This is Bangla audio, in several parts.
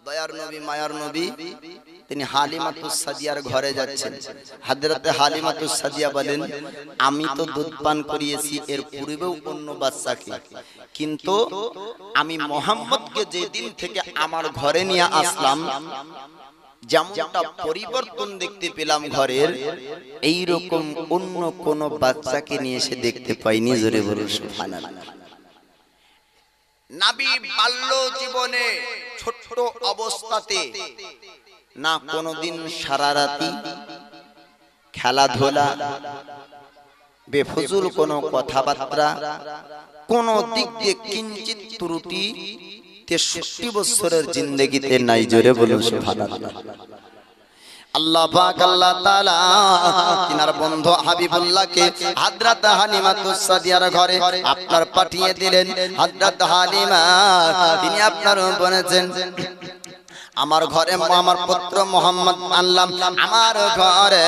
দয়ার নবী মায়ার নবী তিনি হালিমাতুস সাদিয়ার ঘরে যাচ্ছেন। হযরতে হালিমাতুস সাদিয়া বলেন, আমি তো দুধ পান করিয়েছি এর পূর্বেও অন্য বাচ্চাকে, কিন্তু আমি মুহাম্মদকে যেদিন থেকে আমার ঘরে নিয়ে আসলাম যেমনটা পরিবর্তন দেখতে পেলাম ঘরের, এই রকম অন্য কোন বাচ্চাকে নিয়ে এসে দেখতে পাইনি। জোরে বলুন সুবহানাল্লাহ। নবী বাল্য জীবনে ছোট্ট অবস্থাতে না কোনদিন সারারাতি খেলাধুলা, বেফজুল কোনো কথাবার্তা, কোন দিক দিয়ে কিঞ্চিত ত্রুটি 63 বছরের জিন্দেগিতে নাই। জোরে বলুন সুবহানাল্লাহ। আল্লাহ পাক আল্লাহ তাআলা তিনার বন্ধু হাবিবুল্লাহকে হযরত হালিমাতুস সাদিয়ার ঘরে আপনার পাঠিয়ে দিলেন। হযরত হালিমা তিনি আপনার বলেছেন, আমার ঘরে আমার পুত্র মুহাম্মদ আনলাম, আমার ঘরে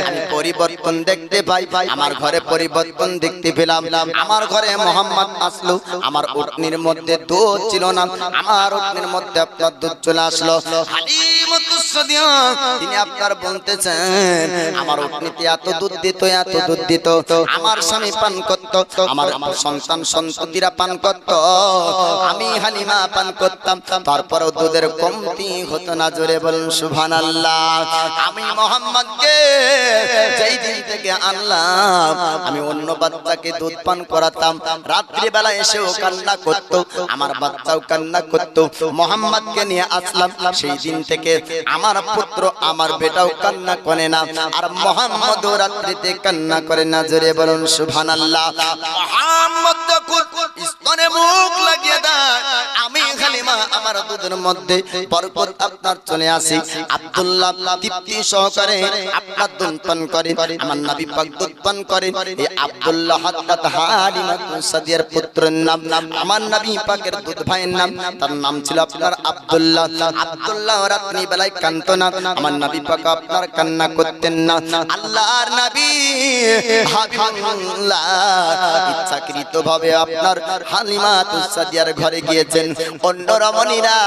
আমি পরিবর্তন দেখতে পাই, আমার ঘরে পরিবর্তন দেখতে পেলাম। আমার ঘরে মুহাম্মদ আসলো, আমার উটনির মধ্যে দুধ ছিল না, আমার উটনির মধ্যে আপনার দুধ চলে আসলো। হালিমাতুস সাদিয়া তিনি আপনার বলতেছেন, আমার উটনিতে এত দুধ দিত, এত দুধ দিত, আমার স্বামী পান করত, আমার সন্তান সন্ততিরা পান করত, আমি হালিমা পান করতাম, তারপরেও দুধের কম হতো না। জোরে বলুন সুবহানাল্লাহ। আমি মুহাম্মদকে যেই দিন থেকে আনলাম আমি অন্য বাচ্চাকে দুধ পান করাতাম, রাত্রি বেলা এসেও কান্না করত, আমার বাচ্চাও কান্না করত। মুহাম্মদকে নিয়ে আসলাম, সেই দিন থেকে আমার পুত্র আমার বেটাও কান্না করে না, আর মুহাম্মদও রাত্রিতে কান্না করে না। জোরে বলুন সুবহানাল্লাহ। মুহাম্মদ যখন স্তনে মুখ লাগিয়ে দেয়, আমি হালিমা আমার দুধের মধ্যে বরকত আপনার চলে আসে। আব্দুল্লাহ তৃপ্তি সহকারে আপনার দুধ পান করে, আমার নবী পাক দুধ পান করে। এই আব্দুল্লাহ হযরত হালিমাতুস সাদিয়ার পুত্রের নাম, আমার নবী পাকের দুধ ভাইয়ের নাম, তার নাম ছিল আপনার আব্দুল্লাহ। আব্দুল্লাহ রাত্রি বেলায় কাঁদতো না, আমার নবী পাক আপনার কান্না করতেন না। আল্লাহর নবী হাবিবুল্লাহ ইচ্ছাকৃতভাবে আপনার হালিমাতুস সাদিয়ার ঘরে গিয়েছেন। অন্য রমণীরা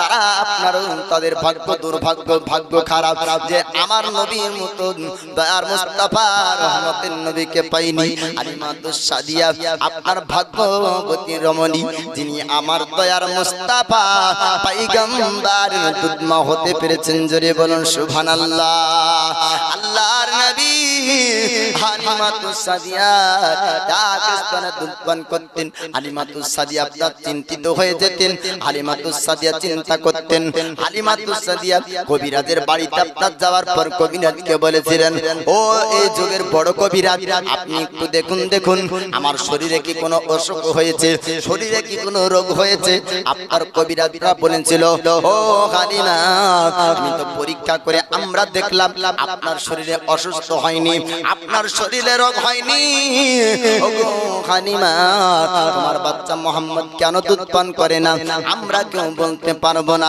তারা আপনার তাদের ভাগ্য দুর্ভাগ্য, ভাগ্য খারাপ যে আমার নবীর মতো দয়ার মুস্তাফা রহমতের নবীকে পাইনি। হালিমাতুস সাদিয়া আপনার ভাগ্যবতী রমণী, যিনি আমার দয়ার মুস্তাফা পয়গম্বর দুধমা হতে পেরেছেন। জোরে বলুন সুবহানাল্লাহ। আল্লাহর নবী হালিমাতুস সাদিয়া তাকে দুধ পান করতেন। হালিমাতুস সাদিয়া আপনার চিন্তিত হয়ে যেতেন, হালিমাতুস সাদিয়া চিন্তা করতেন। হালিমাতুস সাদিয়া কবিরাজের বাড়িতে আপনার যাওয়ার পর কবিরাজকে বলেছিলেন, ও এই যুগের বড় কবিরাজ, আপনি একটু দেখুন আমার শরীরে কি কোনো অসুখ হয়েছে, শরীরে কি কোনো রোগ হয়েছে। আপনার কবিরাজরা বলেছিল, ও হালিমা, আমি তো পরীক্ষা করে আমরা দেখলাম আপনার শরীরে অসুস্থ হয়নি, আপনার শরীরে রোগ হয়নি। ওগো হালিমা, তোমার বাচ্চা মুহাম্মদ কেন দুধ পান করে না আমরা কেউ বলতে পারবো না।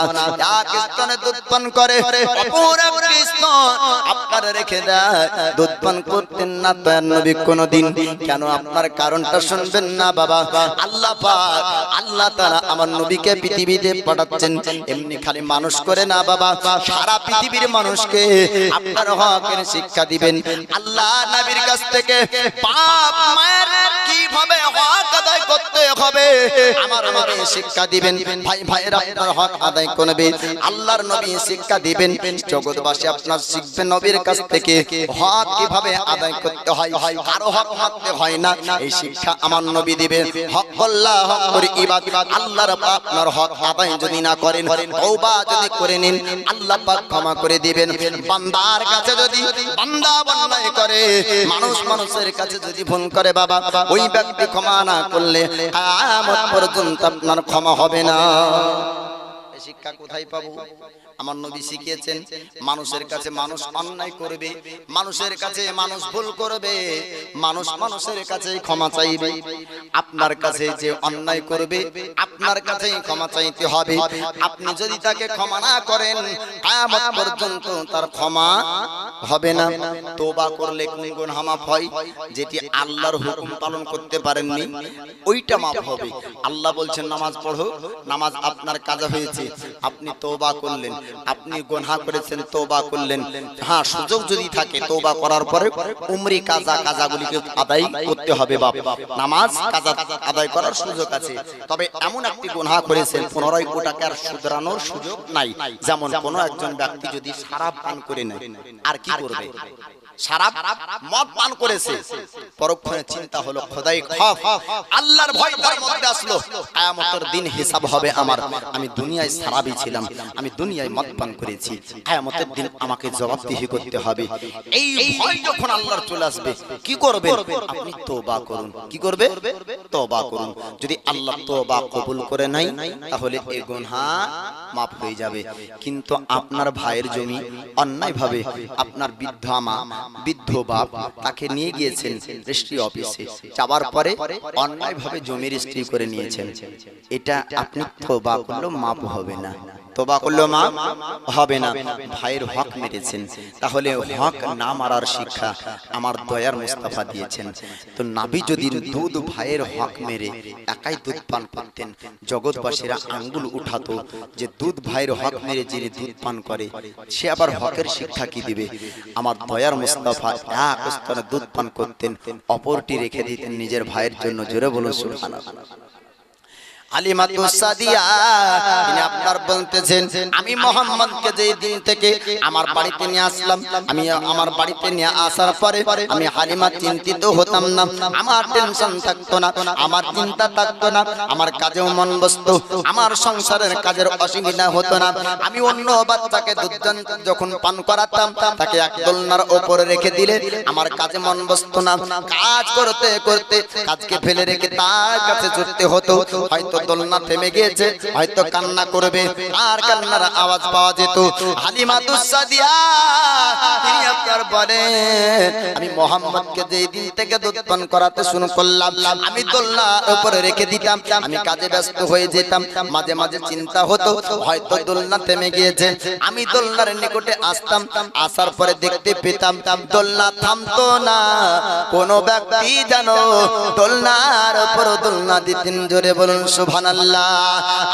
এক স্তনে দুধ পান করে, অপর একটি স্তন আপনার রেখে দেয়, দুধ পান করতেন না দয়ার নবী কোনদিন। কেন? আপনার কারণটা শুনবেন না বাবা। আল্লাহ পাক আল্লাহ তাআলা আমার নবীকে পৃথিবীতে পাঠাচ্ছেন, এমনি খালি মানুষ করে না বাবা, সারা পৃথিবীর মানুষকে আপনার হকের শিক্ষা দিবেন। আল্লাহ নবীর কাছ থেকে বাপ মায়ের কিভাবে হক আদায় করতে হবে আমার নবী শিক্ষা দিবেন। ভাই ভাইরা আপনার হক আদায় করবে, আল্লাহর নবী শিক্ষা দিবেন। জগৎবাসী আপনার শিখবে নবীর কাছ থেকে হক কিভাবে আদায় করতে হয়, কারো হক মারতে হয় না, এই শিক্ষা আমার নবী দিবেন। হক আল্লাহ হক করে ইবাদত, আল্লাহর পাক আপনার হক আদায় যদি না করেন, তওবা যদি করে নেন, আল্লাহ পাক ক্ষমা করে দিবেন। বান্দার কাছে যদি বান্দা অন্যায় করে, মানুষ মানুষের কাছে যদি ভুল করে বাবা, ওই ব্যক্তি ক্ষমা না করলে কিয়ামত পর্যন্ত আপনার ক্ষমা হবে না। এই শিক্ষা কোথায় পাবো? আমার নবী শিখিয়েছেন, মানুষের কাছে মানুষ অন্যায় করবে, মানুষের কাছে মানুষ ভুল করবে, মানুষ মানুষের কাছে ক্ষমা চাইবে। আপনার কাছে যে অন্যায় করবে আপনার কাছেই ক্ষমা চাইতে হবে। আপনি যদি তাকে ক্ষমা না করেন, কিয়ামত পর্যন্ত তার ক্ষমা হবে না। তওবা করলে কোন গুনাহ মাফ হয়? যেটি আল্লাহর হুকুম পালন করতে পারেননি ওইটা মাফ হবে। আল্লাহ বলছেন নামাজ পড়ো, নামাজ আপনার কাজা হয়েছে, আপনি তওবা করলেন, আপনি গুনাহ করেছেন, তওবা করলেন, হ্যাঁ সুযোগ যদি থাকে তওবা করার পরে উমরি কাজাগুলিকে আদায় করতে হবে বাপ, নামাজ কাজা আদায় করার সুযোগ আছে। তবে এমন একটি গুনাহ করেছেন পুনরায় ওটাকে আর শুধরানোর সুযোগ নাই। যেমন কোন একজন ব্যক্তি যদি শরাব পান করে নেয়, আর কি করবে? শরাব মদ পান করেছে, পরক্ষণে চিন্তা হলো খোদাই খৌফ, আল্লাহর ভয় তার মধ্যে আসলো, কিয়ামতের দিন হিসাব হবে আমার, আমি দুনিয়ায় শরাবী ছিলাম, আমি দুনিয়ায় মদ পান করেছি, কিয়ামতের দিন আমাকে জবাবদিহি করতে হবে। এই ভয় যখন আল্লাহর চলে আসবে কি করবেন? আপনি তওবা করুন। কি করবে? তওবা করুন। যদি আল্লাহ তওবা কবুল করে নাই তাহলে এই গুনাহ মাফ হয়ে যাবে। কিন্তু আপনার ভাইয়ের জমি অন্যায়ভাবে আপনার বৃদ্ধ মা, বৃদ্ধ বাপ তাকে নিয়ে গিয়েছেন রেজিস্ট্রি অফিসে, যাওয়ার পরে অন্যায়ভাবে জমি রেজিস্ট্রি করে নিয়েছেন, এটা আপনি তওবা করলেও মাফ হবে না, তওবা করলেও মাফ হবে না। ভাইয়ের হক মেরেছেন, তাহলে হক না মারার শিক্ষা আমার দয়ার মুস্তাফা দিয়েছেন। তো নবী যদি দুধ ভাইয়ের হক মেরে একাই দুধ পান করতেন, জগৎবাসীরা আঙ্গুল উঠাতো যে দুধ ভাইয়ের হক মেরে যিনি দুধ পান করে সে আবার হকের শিক্ষা কি দিবে। আমার দয়ার মুস্তাফা এক স্তরে দুধ পান করতেন, অপরটি রেখে দিতেন নিজের ভাইয়ের জন্য। জোরে বলুন সুবহানাল্লাহ। হালিমাতুস সাদিয়া তিনি আপনার বলতেছেন, আমি মোহাম্মদকে যেই দিন থেকে আমার বাড়িতে নিয়ে আসলাম, আমি আমার বাড়িতে নিয়ে আসার পরে আমি হালিমা চিন্তিত হতাম না, আমার টেনশন থাকতো না, আমার চিন্তা থাকতো না, আমার কাজেও মন বসতো, আমার সংসারের কাজের অসুবিধা হতো না। আমি অন্য বাচ্চাকে দুধ যখন পান করাতাম তাকে এক দোলনার উপরে রেখে দিলে আমার কাজে মন বসতো না, কাজ করতে করতে কাজকে ফেলে রেখে তার কাছে ছুটতে হতো। হয়তো দোলনা থেমে গিয়েছে, হয়তো কান্না করবে, আর কান্নার আওয়াজ পাওয়া যেত। হালিমাতুস সাদিয়া তিনি আপনার বলেন, আমি মোহাম্মদকে যেই দিন থেকে দুধ পান করাতে শুরু করলাম আমি দোলনার উপরে রেখে দিতাম, আমি কাজে ব্যস্ত হয়ে যেতাম, মাঝে মাঝে চিন্তা হতো হয়তো দোলনা থেমে গিয়েছে, আমি দোলনার নিকটে আসতাম, আসার পরে দেখতে পেতাম দোলনা থামতো না, কোন ব্যক্তি যেন দোলনার উপর দোলনা দিতেন। জোরে বলুন সুবহানাল্লাহ।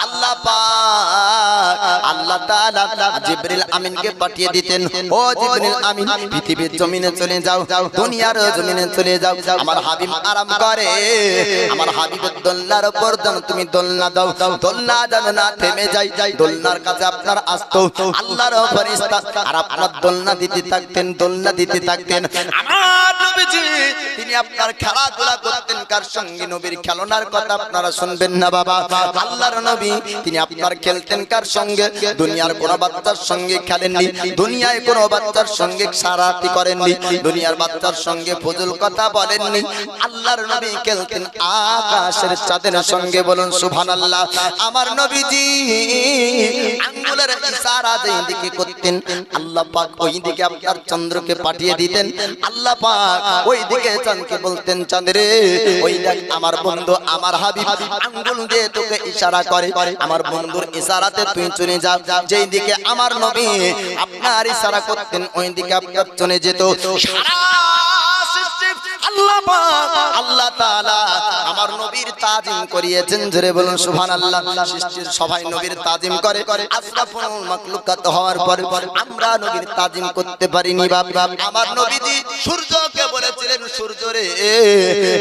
আল্লাহ পাক আল্লাহ তাআলা জিবরিল আমিনকে পাঠিয়ে দিতেন, ও জিবরিল আমিন পৃথিবীর জমিনে চলে যাও, দুনিয়ার জমিনে চলে যাও, আমার হাবিব আরাম করে, আমার হাবিবের দোলনার উপর যেন তুমি দোলনা দাও, দোলনা যেন না থেমে যায়, দোলনার কাছে আপনার আসতো আল্লাহর ফেরেশতা আর আপনার দোলনা দিতে থাকতেন, দোলনা দিতে থাকতেন। আমার নবীজি তিনি আপনার খেলাধুলা করতেন কার সঙ্গে? নবীর খেলনার কথা আপনারা শুনবেন না বাবা। আল্লাহর নবী তিনি আপনার খেলতেন কার সঙ্গে? দুনিয়ার কোন বাচ্চার সঙ্গে খেলেননি, দুনিয়ায় কোন বাচ্চার সঙ্গে সারাতি করেননি, দুনিয়ার বাচ্চার সঙ্গে ফজল কথা বলেননি। আল্লাহর নবী খেলতেন আকাশের চাঁদের সঙ্গে। বলুন সুবহানাল্লাহ। আমার নবীজি আঙ্গুলের ইশারা যেই দিকে করতেন আল্লাহ পাক ওই দিকে আপনার চন্দ্রকে পাঠিয়ে দিতেন, আল্লাহ পাক ওই দিকে চাঁদকে বলতেন, চাঁদ রে ওই দেখ আমার বন্ধু আমার হাবিব আঙ্গুল দিয়ে তোকে ইশারা করে, আমার বন্ধুর ইশারাতে তুই চলে যা। যেই দিকে আমার নবী আপনার ইশারা করতেন ওই দিকে আপনার চলে যেত। সারা সৃষ্টি আল্লাহ পাক আল্লাহ তাআলা আমার নবীর তাজিম করিয়েছেন। জোরে বলুন সুবহানাল্লাহ। সৃষ্টির সবাই নবীর তাজিম করে, আশরাফুল মাখলুকাত হওয়ার পর আমরা নবীর তাজিম করতে পারিনি বাবা। আমার নবীজি সূর্যকে বলেছিলেন, সূর্য রে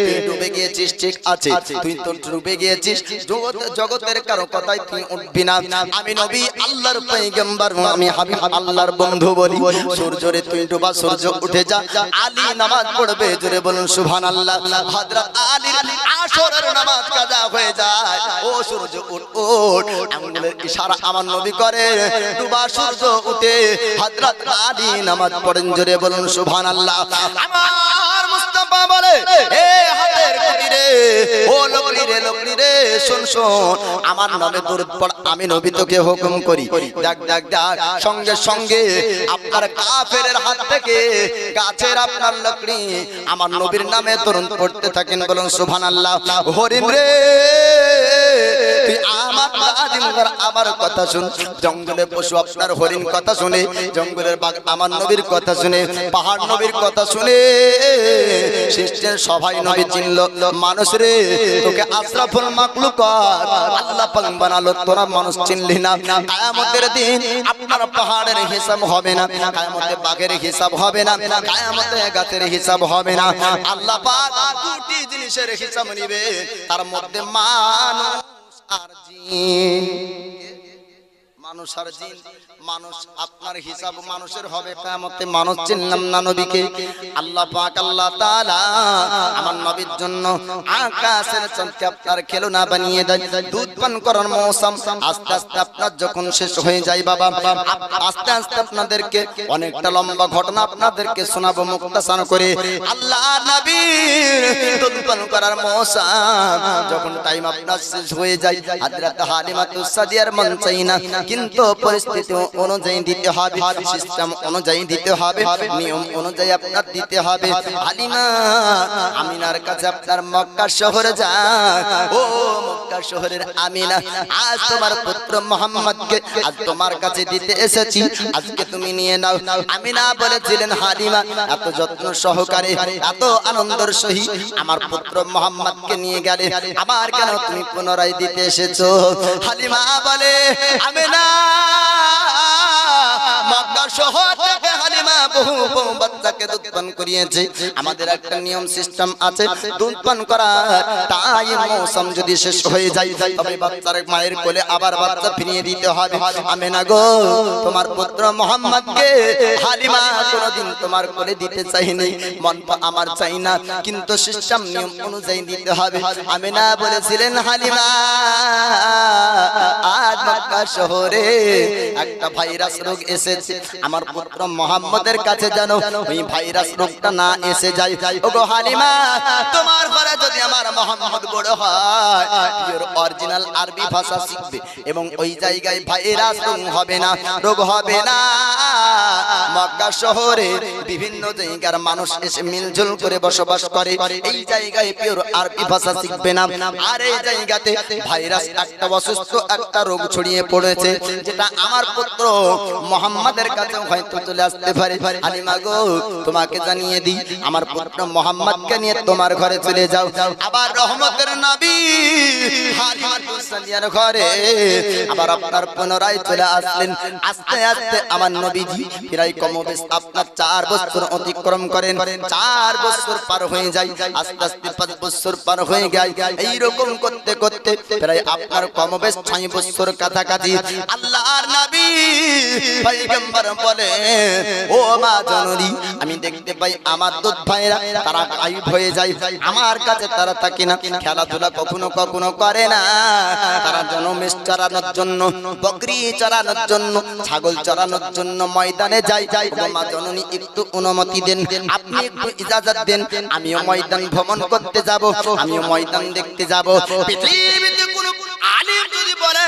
তুই ডুবে গিয়েছিস, ঠিক আছে, তুই তো ডুবে গিয়েছিস, জগতের কারো কথাই তুই উঠবি না। আমি নবী আল্লাহর পয়গম্বর, আমি হাবিব আল্লাহর বন্ধু বলি, সূর্য রে তুই ডুবা, সূর্য উঠে যা, আলী নামাজ পড়বে। জোরে বলুন সুবহানাল্লাহ। হযরত আলী আসরের নামাজ কাজা হয়ে যায়, ও সূর্য উঠ উঠ, আঙ্গুলের ইশারা আমার নবী করে, ডুবা সূর্য উঠে হযরত আলী নামাজ পড়েন। জোরে বলুন সুবহানাল্লাহ। আমার মুস্তাফা বলে, এ হাতের গুটি রে, ও লোকলি রে, লোকলি রে, শুন শুন, আমার নামে দরুদ পড়, আমি নবী তোকে হুকুম করি। ডাক ডাক ডাক, সঙ্গে সঙ্গে আপনার কাফেরের হাত থেকে গাছের আপনার লকড়ি আমার নবীর নামে দরুদ পড়তে থাকেন। বলুন সুবহানাল্লাহ। হরিণ রে তুই আমার তাজিম কর, আমার কথা শুন। জঙ্গলের পশু আপনার হরিণ কথা শুনে, জঙ্গলের বাঘ আমার নবীর কথা শুনে, পাহাড় নবীর কথা শুনে সৃষ্টির সবাই নবী চিনল। মানুষ রে, তোকে আশরাফুল মাখলুকাত আল্লাহ পাক বানালো, তোরা মানুষ চিনলি না। কিয়ামতের দিন আপনার পাহাড়ের হিসাব হবে না, কিয়ামতে বাঘের হিসাব হবে না, কিয়ামতে গাছের হিসাব হবে না। আল্লাহ পাক দুটি জিনিসের হিসাব নিবে, তার মধ্যে মানুষ আর জিন। মানুষ আর জিন। মানুষ আপনার হিসাব মানুষের হবে কিয়ামতে। মানুষ চিনলাম না নবীকে। আল্লাহ পাক আল্লাহ তাআলা আমার নবীর জন্য আকাশের চাঁদকে আপনার খেলনা বানিয়ে দেয়। দুধ পান করার মৌসুম আস্তে আস্তে আপনার যখন শেষ হয়ে যায় বাবা, আস্তে আস্তে আপনাদেরকে অনেকটা লম্বা ঘটনা আপনাদেরকে শোনাবো মুক্তাসার করে। আল্লাহ নবীর দুধ পান করার মৌসুম যখন টাইম আপনার শেষ হয়ে যায়, হযরত হালিমাতুস সাদিয়ার মন চাই না, কিন্তু পরিস্থিতি অনুযায়ী দিতে হবে, সিস্টেম অনুযায়ী দিতে হবে, নিয়ম অনুযায়ী আপনার দিতে হবে। হালিমা আমিনার কাছে আপনার মক্কা শহরে যায়। ও মক্কা শহরের আমিনা, আজ তোমার পুত্র মুহাম্মদকে আজ তোমার কাছে দিতে এসেছি, আজকে তুমি নিয়ে নাও। আমিনা বলেছিলেন, হালিমা এত যত্ন সহকারে এত আনন্দের সহিত আমার পুত্র মুহাম্মদকে নিয়ে গেলে, আবার কেন তুমি পুনরায় দিতে এসেছো? হালিমা বলে, আমিনা মক্কা শহর থেকে হালিমা বহু বহু বাচ্চাকে দুধ পান করিয়েছে। আমাদের একটা নিয়ম সিস্টেম আছে, দুধ পান করার টাইম মৌসুম যদি শেষ হয়ে যায়, তবে বাচ্চার মায়ের কোলে আবার বাচ্চা ফিরিয়ে দিতে হবে। আমিনা গো, তোমার পুত্র মুহাম্মদকে হালিমা কোনোদিন তোমার কোলে দিতে চাইনি, মন আমার চাই না, কিন্তু সিস্টেম নিয়ম অনুযায়ী দিতে হবে। আমিনা বলেছিলেন, হালিমা আজ মক্কা শহরে একটা ভাইরাস রোগ এসেছে, আমার পুত্র মুহাম্মদের কাছে জানো ওই ভাইরাস রোগটা না এসে যায়। ওগো হালিমা, তোমার ঘরে যদি আমার মুহাম্মদ বড় হয়, পিওর অরিজিনাল আরবি ভাষা শিখবে এবং ওই জায়গায় ভাইরাস রোগ হবে না, রোগ হবে না। মক্কা শহরে বিভিন্ন জায়গার মানুষ এসে মিলজুল করে বসবাস করে, এই জায়গায় পিওর আরবি ভাষা শিখবে না, আর এই জায়গাতে ভাইরাস একটা অসুস্থ একটা রোগ ছড়িয়ে পড়েছে, যেটা আমার পুত্র মুহাম্মদের কাছে হয়তো চলে আসতে পারে। হালিমা গো, তোমাকে জানিয়ে দিই, আমার পুত্র মুহাম্মদকে নিয়ে তোমার ঘরে চলে যাও। আবার রহমতের নবী হালিমাতুস সাদিয়ার ঘরে আবার আপনার পুনরায় চলে আসলেন। আস্তে আস্তে আমার নবীজি প্রায় কমবেশ আপনার 4 বছর অতিক্রম করেন। 4 বছর পার হয়ে যায়, আস্তে আস্তে 5 বছর পার হয়ে যায়। এইরকম করতে করতে প্রায় আপনার কমবেশ 6 বছর কাছাকাছি আল্লাহর নবী পয়গম্বর বলে, ও মা জননী, আমি দেখতে পাই আমার দুধ ভাইরা তারা গায়েব হয়ে যায়, আমার কাছে তারা থাকে না, খেলাধুলা কখনো কখনো করে না, তারা জনমেষ চরানোর জন্য, বকরি চরানোর জন্য, ছাগল চরানোর জন্য ময়দানে যায়। ও মা জননী, একটু অনুমতি দেন, আপনি একটু ইজাজত দেন, আমিও ময়দান ভ্রমণ করতে যাব, আমিও ময়দান দেখতে যাব। পৃথিবীতে কোনো আলিম যদি বলে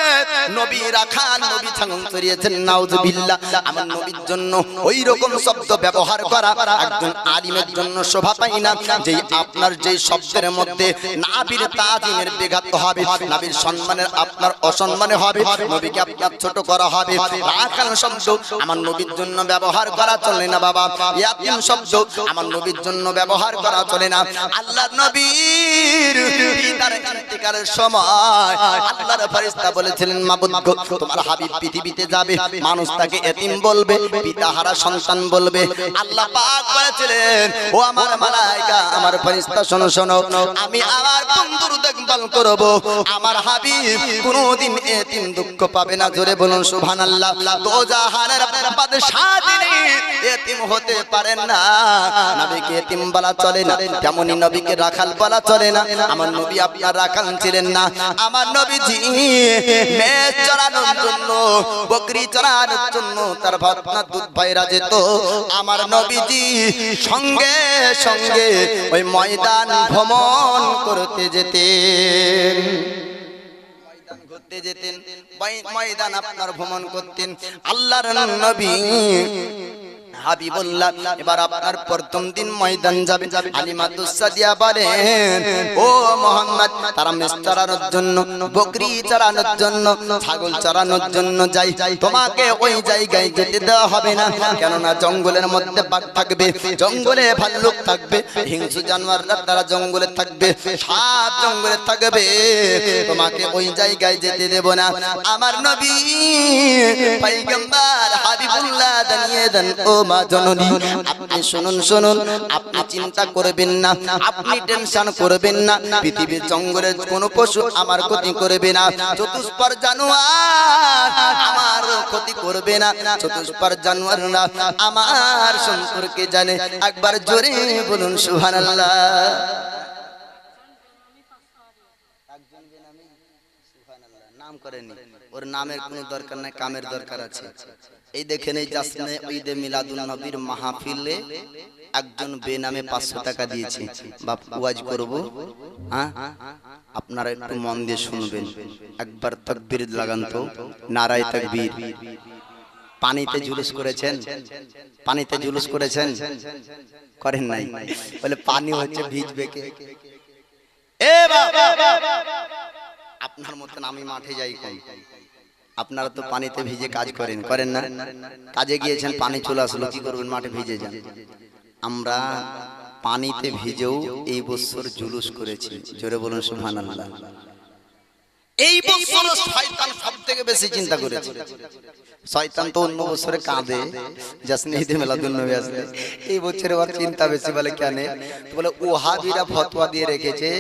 নবী রাখাল, নবী ছাগল চড়িয়েছেন, নাউজুবিল্লাহ, আমার নবীর জন্য ওই রকম শব্দ ব্যবহার করা একজন আলিমের জন্য শোভা পায় না। যেই আপনার যেই শব্দের মধ্যে নাবির তাজিমের বেঘাত হবে, নবীর সম্মানের আপনার অসম্মানে হবে, নবীকে আপনার ছোট করা হবে, রাখাল শব্দ আমার নবীর জন্য ব্যবহার করা চলে না বাবা। ইয়াতিম শব্দ আমার নবীর জন্য ব্যবহার করা চলে না। আল্লাহর নবীর পিতার ইন্তেকালের সময় আল্লাহর ফেরেশতা বলেছিলেন, মাবুদ গো, তোমার হাবিব পৃথিবীতে যাবে, মানুষ তাকে এতিম বলবে, পিতাহারা সন্তান বলবে। আল্লাহ পাক বলেছিলেন, ও আমার মালায়েকা, আমার ফেরেশতা শোনো শোনো, আমি আমার বন্ধুর দেখভাল করব, আমার হাবিব কোনদিন এতিম দুঃখ পাবে না। জোরে বলুন সুবহানাল্লাহ। তো জাহানের বাদশা যিনি এতিম হতে পারেন না, নবীকে এতিম বলা চলে না, তেমনি নবীকে রাখাল বলা চলে না। আমার নবী আপনার রাখাল ছিলেন না, আমার নবীজি মেষ চড়ানোর জন্য, বকরি চড়ানোর জন্য তার ভাতনা দুধ ভাইরা যেত, আমার নবীজি সঙ্গে সঙ্গে ওই ময়দান ভ্রমণ করতে যেতেন, ঘুরতে যেতেন, ময়দান আপনার ভ্রমণ করতেন। আল্লাহর নবী হাবিবুল্লাহ এবার আপনার প্রথম দিন ময়দান যাবেন। হালিমাতুস সাদিয়া বলেন, ও মুহাম্মদ, তারা মেষ চরানোর জন্য, বকরি চরানোর জন্য, ছাগল চরানোর জন্য যাই, তোমাকে ওই জায়গায় যেতে দেওয়া হবে না, কেননা জঙ্গলের মধ্যে বাঘ থাকবে, জঙ্গলে ভাল্লুক থাকবে, হিংস্র জানোয়াররা তারা জঙ্গলে থাকবে, সাপ জঙ্গলে থাকবে, তোমাকে ওই জায়গায় যেতে দেব না। আমার নবী পয়গম্বর হাবিবুল্লাহ জানিয়ে দেন, ও মা জননী, আপনি শুনুন শুনুন, আপনি চিন্তা করবেন না, আপনি টেনশন করবেন না, পৃথিবীর জঙ্গলের কোন পশু আমার ক্ষতি করবে না, চতুষ্পদ জানোয়ার আমার ক্ষতি করবে না, চতুষ্পদ জানোয়ার না আমার সম্পর্কে জানে। একবার জোরে বলুন সুবহানাল্লাহ। নাম করেনি, ওর নামের কোনো দরকার নাই, কামের দরকার আছে। এই দেখেন, এই জাসনে ঈদে মিলাদুন নবীর মাহফিলে একজন বেনামে 500 টাকা দিয়েছে, বাপ ওয়াজ করব, হ্যাঁ আপনারা একটু মন দিয়ে শুনবেন, একবার তাকবীর লাগান তো, নারায়ে তাকবীর। পানিতে জুলুস করেছেন, পানিতে জুলুস করেছেন, করেন নাই, বলে পানি হচ্ছে ভিজবে কে? এ বাবা, আপনার মতন আমি মাঠে যাই কই, আপনারা তো পানিতে ভিজে কাজ করেন, করেন না? কাজে গিয়েছেন, পানি চলে আসলো, কি করবেন? মাঠে ভিজে যান। আমরা পানিতে ভিজেও এই বছর জুলুস করেছি, জোরে বলুন সুবহানাল্লাহ। এই বছর শয়তান সবথেকে বেশি চিন্তা করেছে। শয়তান তো অন্য বছরে কাঁদে, জাসনে ঈদে মিলাদুন নবী আসলে, এই বছরে ওর চিন্তা বেশি। বলে কেন? বলে ওহাবিরা ফতোয়া দিয়ে রেখেছে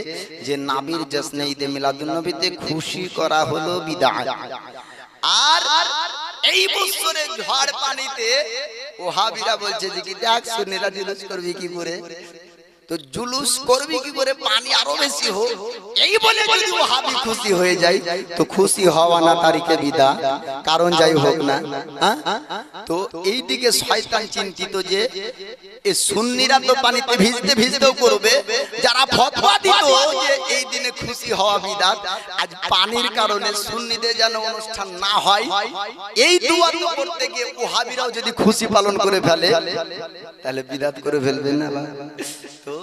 যে নবীর জাসনে ঈদে মিলাদুন নবীতে খুশি করা হলো বিদআত, আর এই বছরে ঝড় পানিতে ওহাবিরা বলছে যে কি দেখ সুন্নিরা জুলুস করবি কি করে, তো জুলুস করবি কি করে, পানি আরো বেশি হোক, এই বলে যদি ওহাবি খুশি হয়ে যায়, তো খুশি হওয়া না তারিখে বিদআত, কারণ যাই হোক না, হ্যাঁ? তো এই দিকে শয়তান চিন্তিত যে এই সুন্নিরা তো পানিতে ভিজতে ভিজতেও করবে, যারা ফতোয়া দিত যে এই দিনে খুশি হওয়া বিদআত, আজ পানির কারণে সুন্নিদের যেন অনুষ্ঠান না হয়, এই দুয়া করতে গিয়ে ওহাবিরাও যদি খুশি পালন করে ফেলে, তাহলে বিদআত করে ফেলবে না? তো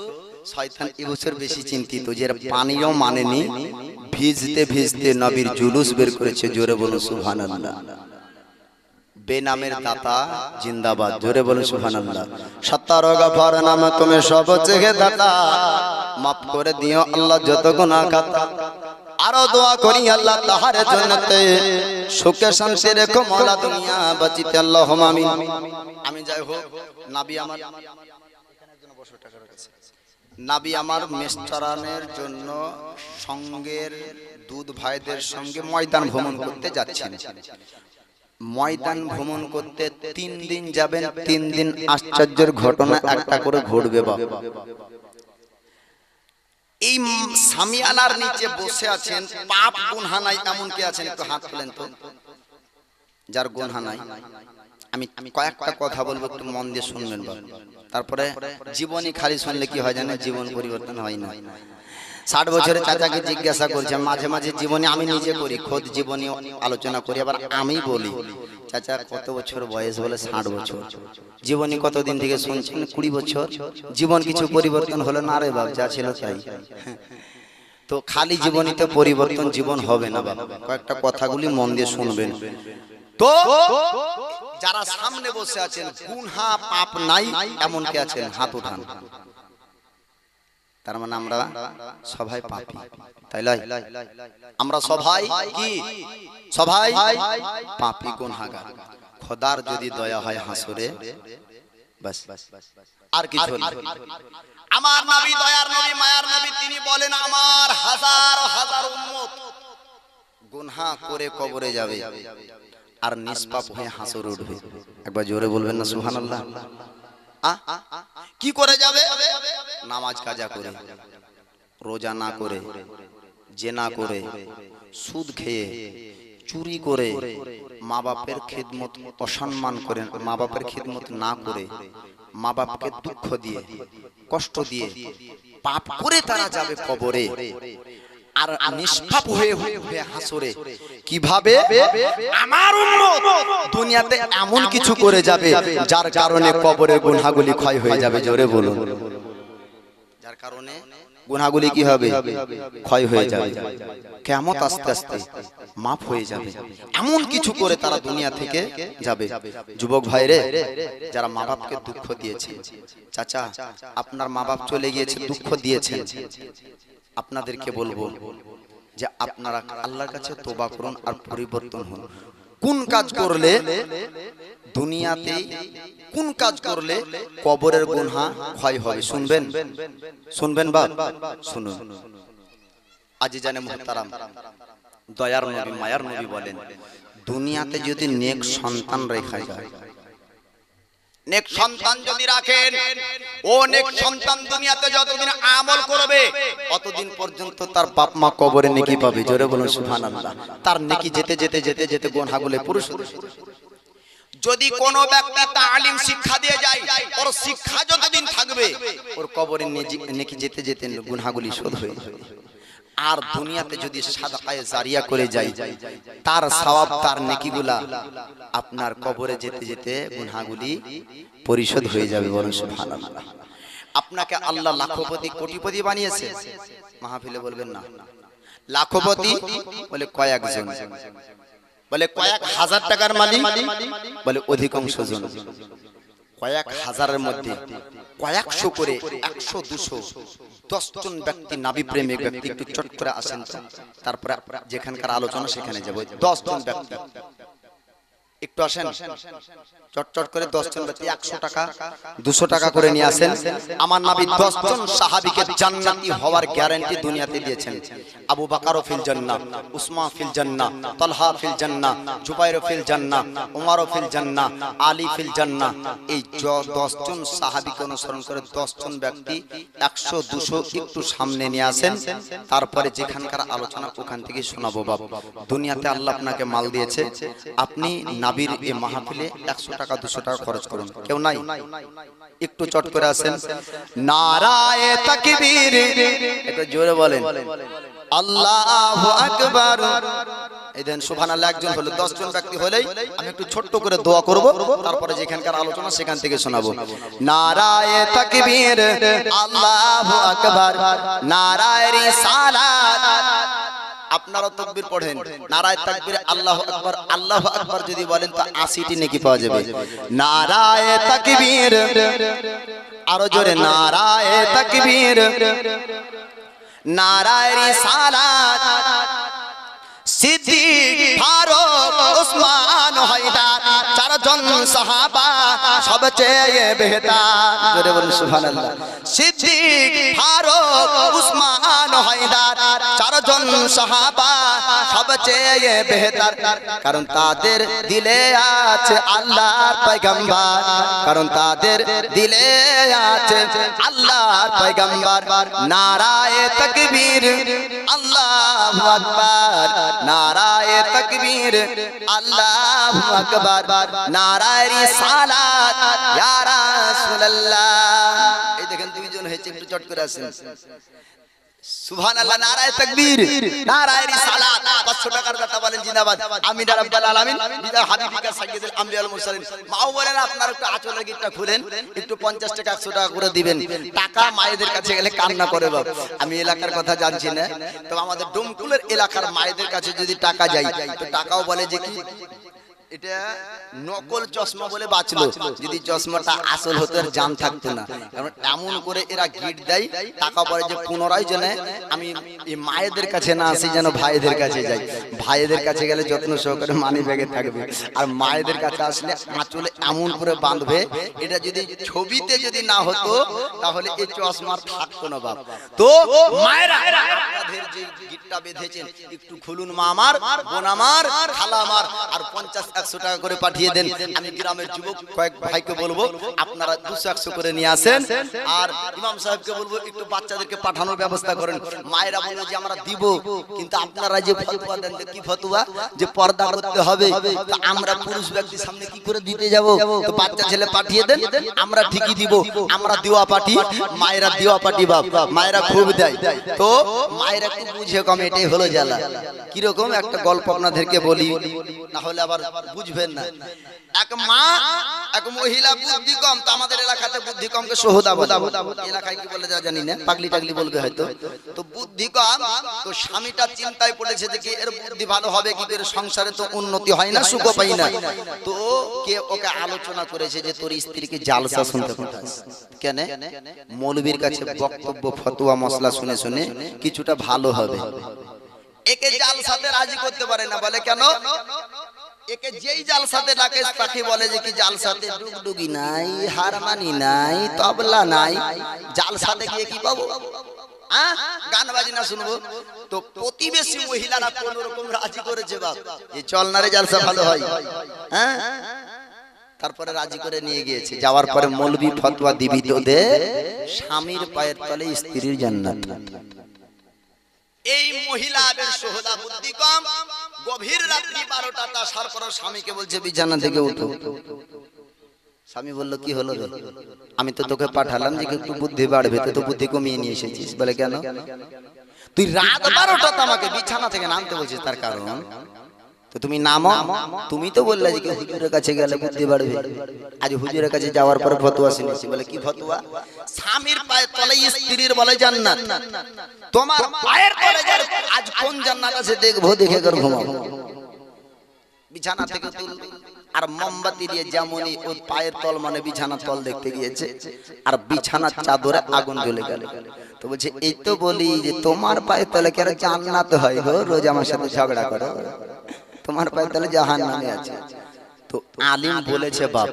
শয়তান এই বছর বেশি চিন্তিত যে পানিও মানেনি, ভিজতে ভিজতে নবীর জুলুস বের করেছে, জোরে বলুন সুবহানাল্লাহ। বেনামের দাতা জিন্দাবাদ, জোরে বলুন সুবহানাল্লাহ। সত্তার গফার নাম তুমি সব চেয়ে দাতা, মাফ করে দিও আল্লাহ যত গুনাহ খাতা, আরো দোয়া করি আল্লাহ তাহার জন্নতে সুখে শান্তি রেখো মওলা দুনিয়া বাঁচিতে আল্লাহুম্মা আমিন। আমি যাই হোক, নবী আমার নবী আমার মেষ চরানোর জন্য সঙ্গের দুধ ভাইদের সঙ্গে ময়দান ভ্রমণ করতে যাচ্ছেন। ময়দান ভ্রমণ করতে 3 দিন যাবেন, 3 দিন আশ্চর্যের ঘটনা একটা করে ঘটবে। বাবা, এই সামিয়ানার নিচে বসে আছেন, পাপ গুনাহ নাই এমন কে আছেন? একটু হাত তোলেন তো, যার গুনাহ নাই। আমি কয়েকটা কথা বলবো, একটু মন দিয়ে শুনবেন বাবা। তারপরে জীবনী খালি শুনলে কি হয় জানেন? জীবন পরিবর্তন হয় না। 60 বছরের চাচাকে জিজ্ঞাসা করছে, মাঝে মাঝে জীবনী আমি নিজে করি, খোদ জীবনী আলোচনা করি, আবার আমি বলি, চাচা কত বছর বয়স? বলে 60 বছর। জীবনী কতদিন থেকে শুনছেন? 20 বছর। জীবন কিছু পরিবর্তন হলো না? রে বাবা, যা ছিল তাই। তো খালি জীবনীতে পরিবর্তন জীবন হবে না বাবা। কয়েকটা কথাগুলি মন দিয়ে শুনবেন। তো যারা সামনে বসে আছেন, গুনাহ পাপ নাই এমন কে আছেন? হাত উঠান। তার মানে আমরা সবাই পাপী, তাই লয়? আমরা সবাই কি? সবাই পাপী, গুনাহগার। খোদার যদি দয়া হয় হাসরে, বাস, আর কিছু না। আমার নবী, দয়ার নবী, মায়ার নবী, তিনি বলেন আমার হাজার হাজার উম্মত গুনাহ করে কবরে যাবে, আর নিষ্পাপ হয়ে হাসরে উঠবে। একবার জোরে বলবেন না সুবহানাল্লাহ? কি করে যাবে? নামাজ কাজা করে, রোজা না করে, জেনা করে, সুদ খেয়ে, চুরি করে, মা বাপের খিদমত অসম্মান করে, মা বাপের খিদমত না করে, মা বাপকে দুঃখ দিয়ে, কষ্ট দিয়ে, পাপ করে তারা যাবে কবরে। আর নিষ্পাপ হয়ে হাসরে কিভাবে আমার উম্মত দুনিয়াতে এমন কিছু করে যাবে যার কারণে কবরের গুনাহগুলি ক্ষয় হয়ে যাবে। জোরে বলুন, যার কারণে গুনাহগুলি কি হবে? ক্ষয় হয়ে যাবে। কিয়ামত আস্তে আস্তে মাফ হয়ে যাবে। এমন কিছু করে তারা দুনিয়া থেকে যাবে। যুবক ভাইরে, যারা মা বাপকে দুঃখ দিয়েছেন, চাচা আপনার মা বাপ চলে গিয়েছে, দুঃখ দিয়েছেন, আপনাদেরকে বলবো যে আপনারা আল্লাহর কাছে তওবা করুন আর পরিবর্তন হন। কোন কাজ করলে দুনিয়াতে, কোন কাজ করলে কবরের গুনাহ ক্ষয় হবে? শুনবেন, শুনবেন বাপ, শুনুন। আজিজানে মুহতারাম, দয়ার নবী, মায়ার নবী বলেন, দুনিয়াতে যদি নেক সন্তান রেখা যায়, নেক সন্তান যদি রাখেন, ও নেক সন্তান দুনিয়াতে যতদিন আমল করবে অতদিন পর্যন্ত তার বাপ মা কবরে নেকি পাবে। জোরে বলুন সুবহানাল্লাহ। তার নেকি যেতে যেতে যেতে যেতে গুনাহগুলো পুরুষ। যদি কোন ব্যক্তি তালিম শিক্ষা দিয়ে যায়, ওর শিক্ষা যতদিন থাকবে ওর কবরে নেকি যেতে যেতে গুনাহগুলি শোধ হয়ে যাবে। আর দুনিয়াতে যদি সাদাকায়ে জারিয়া করে যায়, তার সওয়াব, তার নেকিগুলা আপনার কবরে যেতে যেতে গুনাহগুলি পরিশোধ হয়ে যাবে। বলুন সুবহানাল্লাহ। আপনাকে আল্লাহ লাখপতি কোটিপতি বানিয়েছে, মাহফিলে বলবেন না লাখপতি, বলে কয়েকজন, বলে কয়েক হাজার টাকার মালিক, বলে অধিকাংশ জন। কয়েক হাজারের মধ্যে কয়েকশো করে 100 200 10 জন ব্যক্তি নাবি প্রেমিক ব্যক্তি একটু চট করে আসেন, তারপরে যেখানকার আলোচনা সেখানে যাব। 10 জন ব্যক্তি একটু আসেন, চট চট করে 10 জন ব্যক্তি 100 টাকা 200 টাকা করে নিয়ে আসেন। আমার নবী 10 জন সাহাবীকে জান্নাতি হওয়ার গ্যারান্টি দুনিয়াতে দিয়েছেন। আবু বকর ফিল জান্নাহ, উসমান ফিল জান্নাহ, তালহা ফিল জান্নাহ, জুবাইর ফিল জান্নাহ, উমর ফিল জান্নাহ, আলী ফিল জান্নাহ। এই 10 জন সাহাবীকে অনুসরণ করে 10 জন ব্যক্তি 100 200 একটু সামনে নিয়ে আসেন, তারপরে যেখানকার আলোচনা ওখান থেকে শোনাবো। বাবা, দুনিয়াতে আল্লাহ আপনাকে মাল দিয়েছে, আপনি নাবির এই মাহফিলে 100 টাকা 200 টাকা খরচ করুন। কেউ নাই? একটু চট করে আসেন। নারায়ে তাকবীর, একটু জোরে বলেন আল্লাহু আকবার। এই দেন সুবহানাল্লাহ। একজন হলো, 10 জন ব্যক্তি হলেই আমি একটু ছোট্ট করে দোয়া করব, তারপরে যেখানকার আলোচনা সেখান থেকে শোনাবো। নারায়ে তাকবীর, আল্লাহু আকবার, নারায়ে রিসালাত। আপনারা তাকবীর পড়েন, নারায়ে তাকবীর আল্লাহু আকবার, আল্লাহু আকবার যদি বলেন তো 80টি নেকি পাওয়া যাবে। নারায়ে তাকবীর, আরো জোরে নারায়ে তাকবীর, নারায়ে রিসালাত। সিদ্দিক, ফারুক, উসমান, হায়দার, 4 জন সাহাবা সবচেয়ে বেহতার। জোরে বলুন সুবহানাল্লাহ। সিদ্দিক, ফারুক, উসমান, হায়দার, 4 জন সাহাবা সবচেয়ে বেহতার, কারণ তাদের দিলে আছে আল্লাহর পয়গম্বর, কারণ তাদের দিলে আছে আল্লাহর পয়গম্বর। নারায়ে তাকবীর, আল্লাহু আকবার, নারায়ে তাকবীর, আল্লাহু আকবার, নারায়ে রিসালাত, ইয়া রাসূলুল্লাহ। এই দেখেন দুইজন হয়েছে, একটু চট করে আসেন। সুবহানাল্লাহ। নারায়ে তাকবীর, নারায়ে রিসালাত। 500 টাকার কথা বলেন জিন্দাবাদ। আমিন ইয়া রাব্বাল আলামিন। বিদা হাবিবিকা সাইয়্যিদুল আম্বিয়া ওয়াল মুরসালিন। মাও বলেন আপনারা একটু আঁচলের গিটটা খুলেন, একটু 50 টাকা 100 টাকা করে দিবেন। টাকা মায়েদের কাছে গেলে কান্না করে বাপ। আমি এলাকার কথা জানছি না, তো আমাদের ডোমকুলের এলাকার মায়েদের কাছে যদি টাকা যায় তো টাকাও বলে যে কি এটা নকল চশমা বলে বাঁচলো, যদি চশমাটা আসল হতো আর জান থাকতো না। এমন করে এরা গিট দেয়, টাকা পরে যে পুনরায় যেন আমি এই মায়েদের কাছে না আসি, যেন ভাইদের কাছে যাই। ভাইদের কাছে গেলে যত্ন সহকারে মানি ব্যাগে থাকবে, আর মায়েদের কাছে আসলে আঁচলে এমন করে বাঁধবে, এটা যদি ছবিতে যদি না হতো তাহলে এই চশমা থাকতো না বাপ। তো মায়েরা আপনাদের যে গিটটা বেঁধেছেন একটু খুলুন, মা আমার, বোন আমার, খালা আমার, আর 50 100 টাকা করে পাঠিয়ে দেন। আমি গ্রামের যুবক কয়েক ভাইকে বলবো আপনারা 200-100 করে নিয়ে আসেন। আর ইমাম সাহেবকে বলবো একটু বাচ্চাদেরকে পাঠানোর ব্যবস্থা করেন। মায়েরা বলে যে আমরা দিব, কিন্তু আপনারা যে ফতোয়া দেন, কি ফতোয়া যে পর্দা করতে হবে, তো আমরা পুরুষ ব্যক্তির সামনে কি করে দিতে যাব? তো বাচ্চা ছেলে পাঠিয়ে দেন, আমরা ঠিকই দিব। আমরা দিওয়া পাঠি, মায়েরা দিওয়া পাঠি, বাপ মায়েরা খুব দেয়। তো মায়েরা একটু বুঝে কম, এটাই হলো জ্বালা। কিরকম একটা গল্প আপনাদেরকে বলি, না হলে আবার বুঝবেন না। এক মা, এক মহিলা বুদ্ধি কম, তো আমাদের এলাকাতে বুদ্ধি কমকে সোহদা বলে। এলাকায় কি বলে জানি না, পাগলি টাগলি বলবে হয়তো। তো বুদ্ধি কম, তো স্বামীটা চিন্তায় পড়েছে যে এর বুদ্ধি ভালো হবে কি করে, সংসারে তো উন্নতি হয় না, সুখ পাই না। তো কে ওকে আলোচনা করেছে যে তোর স্ত্রীকে জালসা শুনতে পাঠাস। কেন? মৌলবীর কাছে বক্তব্য, ফতোয়া, মশলা শুনে শুনে কিছুটা ভালো হবে। একে জালসাতে রাজি করতে পারে না, বলে কেন? একে যেই জালসাতে ডাকে তাকে বলে যে কি জালসাতে ডুগডুগি নাই, হারমানি নাই, তবলা নাই, জালসাতে গিয়ে কি পাবো? গান বাজনা শুনবো। তো প্রতিবেশী মহিলারা কোন রকম রাজি করেছে, বাপ এই চল না রে জালসা ভালো হয়। হ্যাঁ, তারপরে রাজি করে নিয়ে গিয়েছে। যাওয়ার পরে মৌলবি ফতোয়া দিবি তোদের স্বামীর পায়ের তলে স্ত্রীর জান্নাত। এই মহিলাদের সোহদা বুদ্ধি কম, গভীর রাত্রি 12টা আসার পর স্বামীকে বলছে বিছানা থেকে উঠো। স্বামী বলল কি হলো রে? আমি তো তোকে পাঠালাম যে একটু বুদ্ধি বাড়বে, তো বুদ্ধি কমিয়ে নিয়ে এসেছিস। বলে কেন? তুই রাত 12টা আমাকে বিছানা থেকে নামতে বলছিস, তার কারণ তো তুমি নামো। তুমি তো বললে যে হুজুরের কাছে গেলে বুদ্ধি বাড়বে। আজ হুজুরের কাছে যাওয়ার পরে ফতোয়া শুনেছি। বলে কি ফতোয়া? স্বামীর পায়ের তলে স্ত্রীর বলে জান্নাত। তোমার পায়ের তলে আজ কোন জান্নাত আছে দেখবো, দেখে করে ঘুমাবো। বিছানা থেকে তুলবে আর মোমবাতি দিয়ে যেমনই ওই পায়ের তল মানে বিছানার তল দেখতে গিয়েছে, আর বিছানার চাদরে আগুন জ্বলে গেল। তো বলছে এই তো বলি যে তোমার পায়ের তলে কেন জান্নাত হয় গো, রোজ আমার সাথে ঝগড়া করো, তোমার পায়ের তলে জাহান্নামে আছে। তো আলিম বলেছে বাপ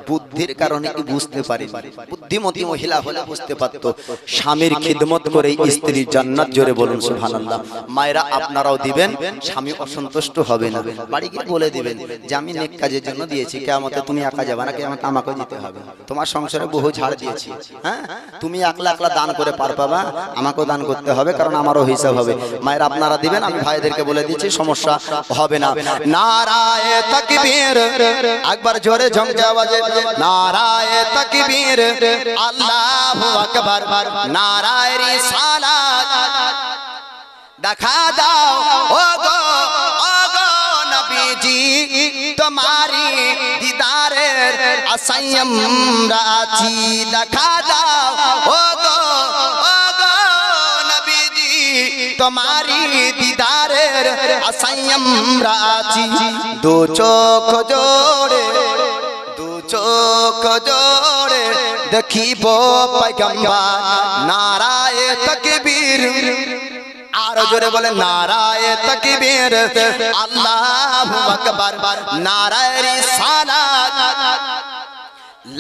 বুদ্ধির কারণে কি বুঝতে পারি, বুদ্ধিমতী মহিলা হলে বুঝতে পারতো স্বামীর খিদমত করে স্ত্রীর জান্নাত। জোরে বলুন সুবহানাল্লাহ। মায়েরা আপনারাও দিবেন, স্বামী অসন্তুষ্ট হবে না। বাড়ি গিয়ে বলে দিবেন যে আমি নেক কাজের জন্য দিয়েছি, কিয়ামতে তুমি একা যাবে না, কিয়ামতে আমাকেও দিতে হবে। তোমার সংসারে বহু ঝাড় দিয়েছি, হ্যাঁ তুমি একলা একলা দান করে পার পাবা, আমাকেও দান করতে হবে, কারণ আমারও হিসাব হবে। মায়েরা আপনারা দিবেন, আমি ভাইদেরকে বলে দিচ্ছি সমস্যা হবে না। নারায়ে তাকবীর, একবার জোরে ঝমকে আওয়াজে নারায়ে তাকবীর, আল্লাহু আকবার, নারায়ে রিসালাত। দেখা দাও ওগো ওগো নবীজি, তোমারি দিদারের আশায় আমরা আছি। দেখা দাও ওগো ওগো নবীজি, তোমারি দিদারের আশায় আমরা আছি। দু চোখ জোড়ে, দু চোখ জোড়ে দেখিব পয়গম্বর। নারায়ে তাকবীর, আরো জোরে বলে নারায়ে তাকবীর, আল্লাহু আকবার, নারায়ে রিসালাত।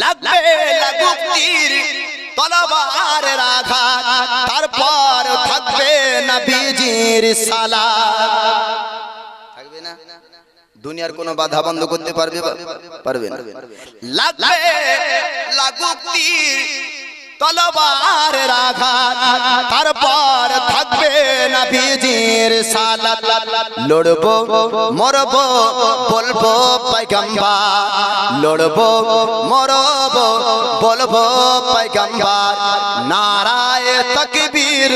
লাগবে লাগুক তীর, তলোয়ারের আঘাত, তারপর থাকবে নবীজির সালাত। থাকবে না? দুনিয়ার কোনো বাধা বন্ধ করতে পারবে? পারবে না। লাগবে লাগুক তীর, তলোয়ারের আঘাত, তারপর থাকবে নবীজির সালাত। লড়বো মরবো বলবো পয়গম্বর, লড়বো মরবো বলবো পয়গম্বর। নারায়ে তাকবীর,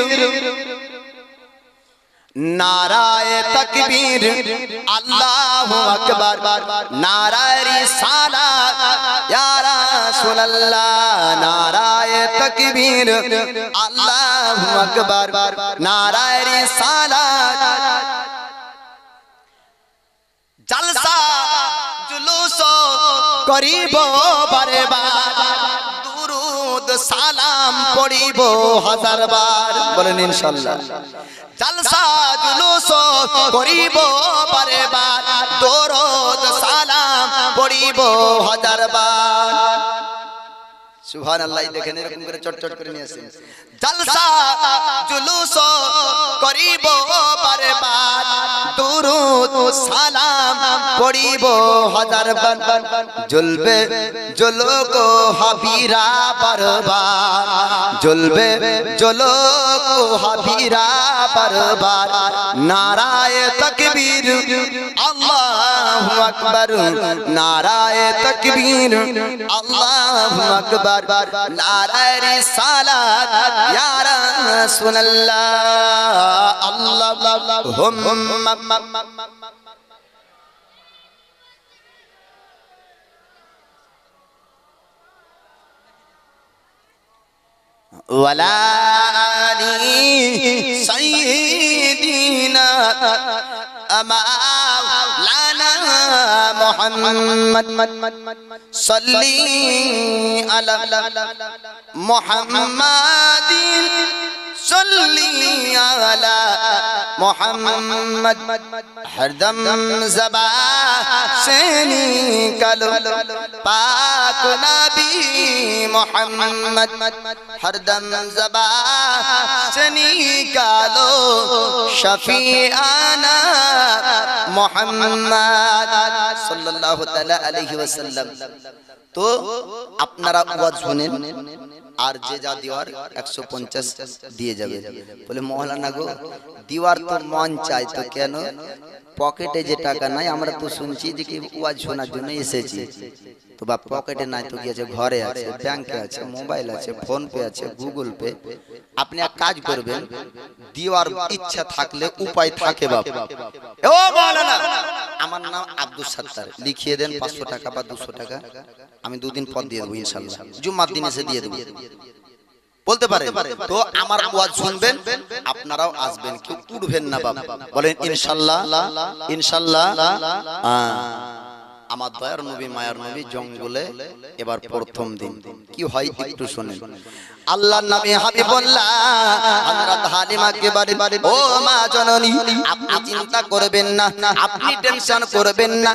নারায়ে তাকবীর, আল্লাহু আকবার, নারায়ে রিসালাত, ইয়া রাসূলুল্লাহ। নারায়ে তাকবীর, আল্লাহু আকবার, নারায়ে রিসালাত। জলসা জুলুস করিব বারে বার, দুরুদ সালাম পড়িব হাজার বার। বলেন ইনশাআল্লাহ। জলসা জুলুস করিব বারে বার, দুরুদ সালাম পড়িব হাজার বার। সুবহানাল্লাহ। দেখেন এরকম করে চটচট করে নিয়ে আসেন। জলসা জুলুস করিব বারবার, দুরুদ সালাম পড়িব হাজার বার, জ্বলবে জ্বলক হাবিরা বারবার, জ্বলবে জ্বলক হাবিরা বারবার, নারায়ে তাকবীর আল্লাহু আকবার, নারায়ে তাকবীর আল্লাহু আকবার, নারায়ে রিসালাত ইয়া রাসূলুল্লাহ আল্লাহুম্মা ওয়ালা আলি সাইয়্যিদিনা মাওলানা মুহাম্মদ সাল্লি আলা মুহাম্মাদিন সাল্লি আলা মুহাম্মদ, হরদম জবা সে নিকালো পাক নবী মুহাম্মদ, হরদম জবা সে নিকালো শফিআনা মুহাম্মদ সাল্লাল্লাহু তাআলা আলাইহি ওয়াসাল্লাম। তো আপনারা ওয়াজ শুনেন, আর যে যা দেওয়ার 150 দিয়ে যাবে। বলে মৌলানা গো দেওয়ার তো মন চাই, তো কেন পকেটে যে টাকা নাই? আমরা তো শুনছি যে কি ওয়াজ শোনার জন্য এসেছি, তো বা পকেটে নাই তো কি আছে? ঘরে আছে, ব্যাংকে আছে, মোবাইল আছে, ফোন পে আছে, গুগল পে। আপনি এক কাজ করবেন, দেওয়ার ইচ্ছা থাকলে উপায় থাকে বাপ। ও মৌলানা আমার নাম আব্দুল সত্তার, লিখিয়ে দেন 500 টাকা বা 200 টাকা, আমি 2 দিন পর দিয়ে দেবো ইনশাআল্লাহ, জুম্মার দিন এসে দিয়ে দেবো। বলতে পারে তো আমার ওয়াজ শুনবেন, আপনারাও আসবেন, কেউ উঠবেন না বাবা। বলেন ইনশাআল্লাহ ইনশাআল্লাহ। আমার দয়ার নবী মায়ার নবী জঙ্গলে এবার প্রথম দিন কি হয় একটু শুনেন। আল্লাহর নবী হাবিবুল্লাহ হযরত হালিমাকে বাড়ি, ও মা জননী আপনি চিন্তা করবেন না, আপনি টেনশন করবেন না,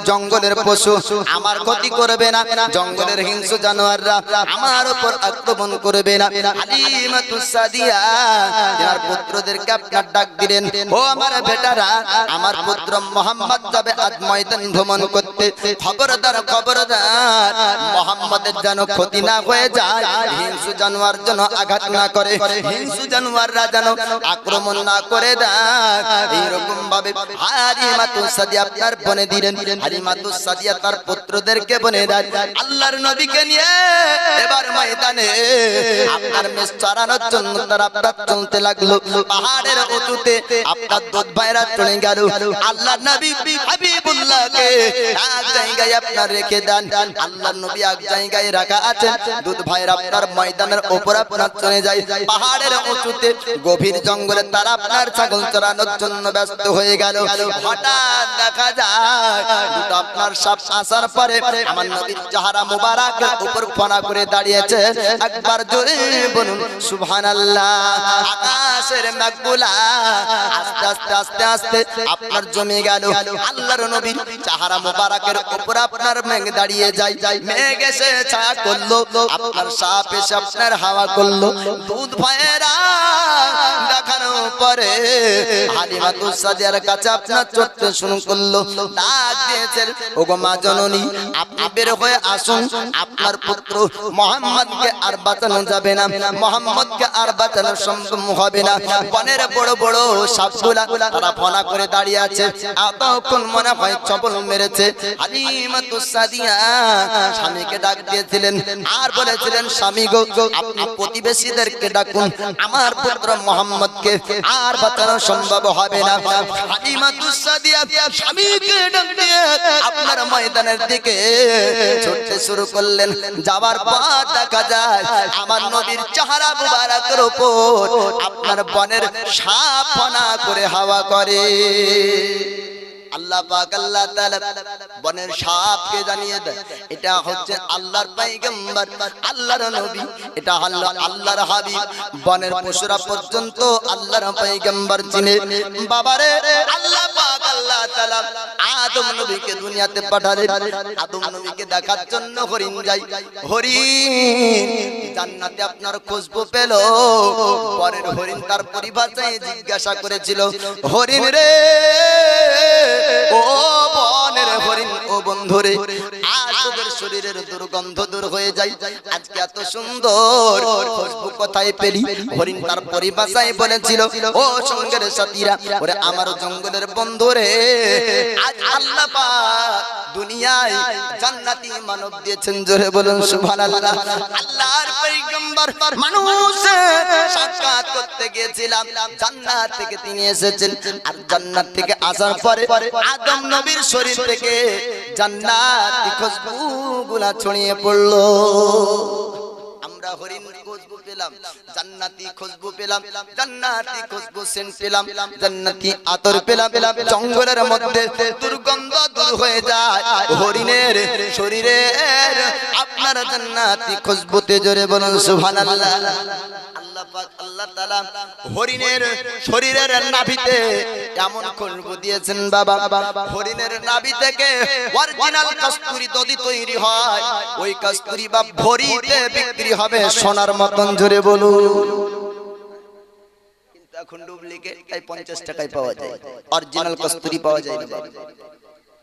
জঙ্গলের পশু আমার ক্ষতি করবে না, জঙ্গলের হিংস্র জানোয়াররা আমার উপর আক্রমণ করবে না। হালিমাতুস সাদিয়া যার পুত্রদেরকে আপনার ডাক দিলেন, ও আমার বেটারা, আমার পুত্র মুহাম্মদ যাবে আজ ময়দান ভ্রমণ করতে, খবরদার খবরদার মুহাম্মাদের যেন ক্ষতি না হয়ে যায়, হিংস্র জানোয়ার যেন আঘাত না করে, হিংস্র জানোয়াররা যেন আক্রমণ না করে দেয়। এইরকম ভাবে হালিমাতুস সাদিয়া আপনার বনে দিলেন। হালিমাতুস সাদিয়া তার পুত্রদেরকে বনে দেয়। আল্লাহর নবীকে নিয়ে এবার ময়দানে আপনার মেষ চড়ানোর জন্য তারা আপনার চলতে লাগলো। পাহাড়ের উঁচুতে আপনার দুধ ভাইরা চলে গেল। আল্লাহর নবী হাবিবুল্লাহকে এক জায়গায় আপনার রেখে দেন। আল্লাহর নবী এক জায়গায় রাখা আছেন, দুধ ভাইরা আপনার ময়দানের উপর আপনার চলে যায়। পাহাড়ের উঁচুতে গভীর জঙ্গলে তারা আপনার ছাগল চড়ানোর জন্য ব্যস্ত হয়ে গেল। হঠাৎ দেখা যায় দুটো আপনার সাপ আসার পরে আমার নবীর চেহারা মুবারকের উপর ফনা করে দাঁড়িয়েছে। একবার জোরে বলুন সুবহানাল্লাহ। আকাশের মেঘগুলা আস্তে আস্তে আস্তে আস্তে আপনার জমে গেল। আল্লাহর নবীর চেহারা মুবারকের উপর আপনার মেঘ দাঁড়িয়ে যায়। মেঘ এসে ছায়া করলো, আপনার সাপ এসে আপনার হাওয়া করলো। দুধ ভাইয়েরা দেখানোর পরে হালিমাতুস সাদিয়ার কাছে আপনার চড়তে শুরু করলো। ডাক দিয়েছেন, ওগো মা জননী আপনি বের হয়ে আসুন, আপনার পুত্র মুহাম্মদকে আর বাঁচানো যাবে না, মুহাম্মদকে আর বাঁচানো সম্ভব হবে না। বনের বড় বড় সাপগুলা তারা ফনা করে দাঁড়িয়ে আছে। এতক্ষণ মনে হয় চপল মেরেছে। হালিমাতুস সাদিয়া স্বামীকে ডাক দিয়েছিলেন আর বলেছিলেন, স্বামী গো আপনি প্রতিবেশীদেরকে ডাকুন, আমার পুত্র মুহাম্মদকে আর বাঁচানো সম্ভব হবে না। হালিমাতুস সাদিয়া স্বামীকে ডাক দিয়ে আপনার ময়দানের দিকে ছুটতে শুরু করলেন। যাওয়ার পর দেখা যায় আমার নবীর চেহারা মুবারকের উপর আপনার বনের সাপ ফনা করে হাওয়া করে। আল্লাহ পাক আল্লাহ তাআলা বনের সাপকে জানিয়ে দেয় এটা হচ্ছে আল্লাহর পয়গম্বর, আল্লাহর নবী, এটা হলো আল্লাহর হাবিব। বনের পশুরা পর্যন্ত আল্লাহর পয়গম্বর চিনে। বাবারে আল্লাহ পাক আল্লাহ তাআলা আদম নবীকে দুনিয়াতে পাঠালেন। আদম নবীকে দেখার জন্য হরিণ যাই। হরিণ জান্নাতে আপনার খুশবু পেল। পরের হরিণ তার পরিভাষায় জিজ্ঞাসা করেছিল, হরিণ রে, ও বনের হরিণ, ও বন্ধুরে, আজ তোদের শরীরের দুর্গন্ধ দূর হয়ে যায়, আজকে এত সুন্দর খুশবু কোথায় পেলি? হরিণ তার পরিভাষায় বলেছিল, ও সঙ্গের সাথীরা, ওরে আমার জঙ্গলের বন্ধুরে, আজ আল্লাহ পাক দুনিয়ায় জান্নাতি মানব দিয়েছেন। জোরে বলুন সুবহানাল্লাহ। আল্লাহর পয়গম্বর মানুষের সাক্ষাৎ করতে গিয়েছিলাম, জান্নাত থেকে তিনি এসেছেন। আর জান্নাত থেকে আসার পরে আদম নবীর শরীর থেকে জান্নাতি খুশবুগুলা ছড়িয়ে পড়লো। আমরা হরিণ খুশবু পেলাম, জান্নাতি খুশবু পেলাম, জান্নাতি খুশবু সেন্ট পেলাম, জান্নাতি আতর পেলাম। জঙ্গলের মধ্যে দুর্গন্ধ দূর হয়ে যায় হরিণের শরীরের আপনার জান্নাতি খুশবুতে। জোরে বলুন সুবহানাল্লাহ। আল্লাহ পাক আল্লাহ তাআলা হরিণের শরীরের নাভিতে এমন খুশবু দিয়েছেন বাবা, হরিণের নাভি থেকে অরিজিনাল কস্তুরী দধি তৈরি হয়। ওই কস্তুরী বা ভরিতে বিক্রি হবে সোনার মতন। জোরে বলুন। কিন্তু এখন ডুপ্লিকেট, তাই 50 টাকায় পাওয়া যায়, অরিজিনাল কস্তুরী পাওয়া যায় না বাবা,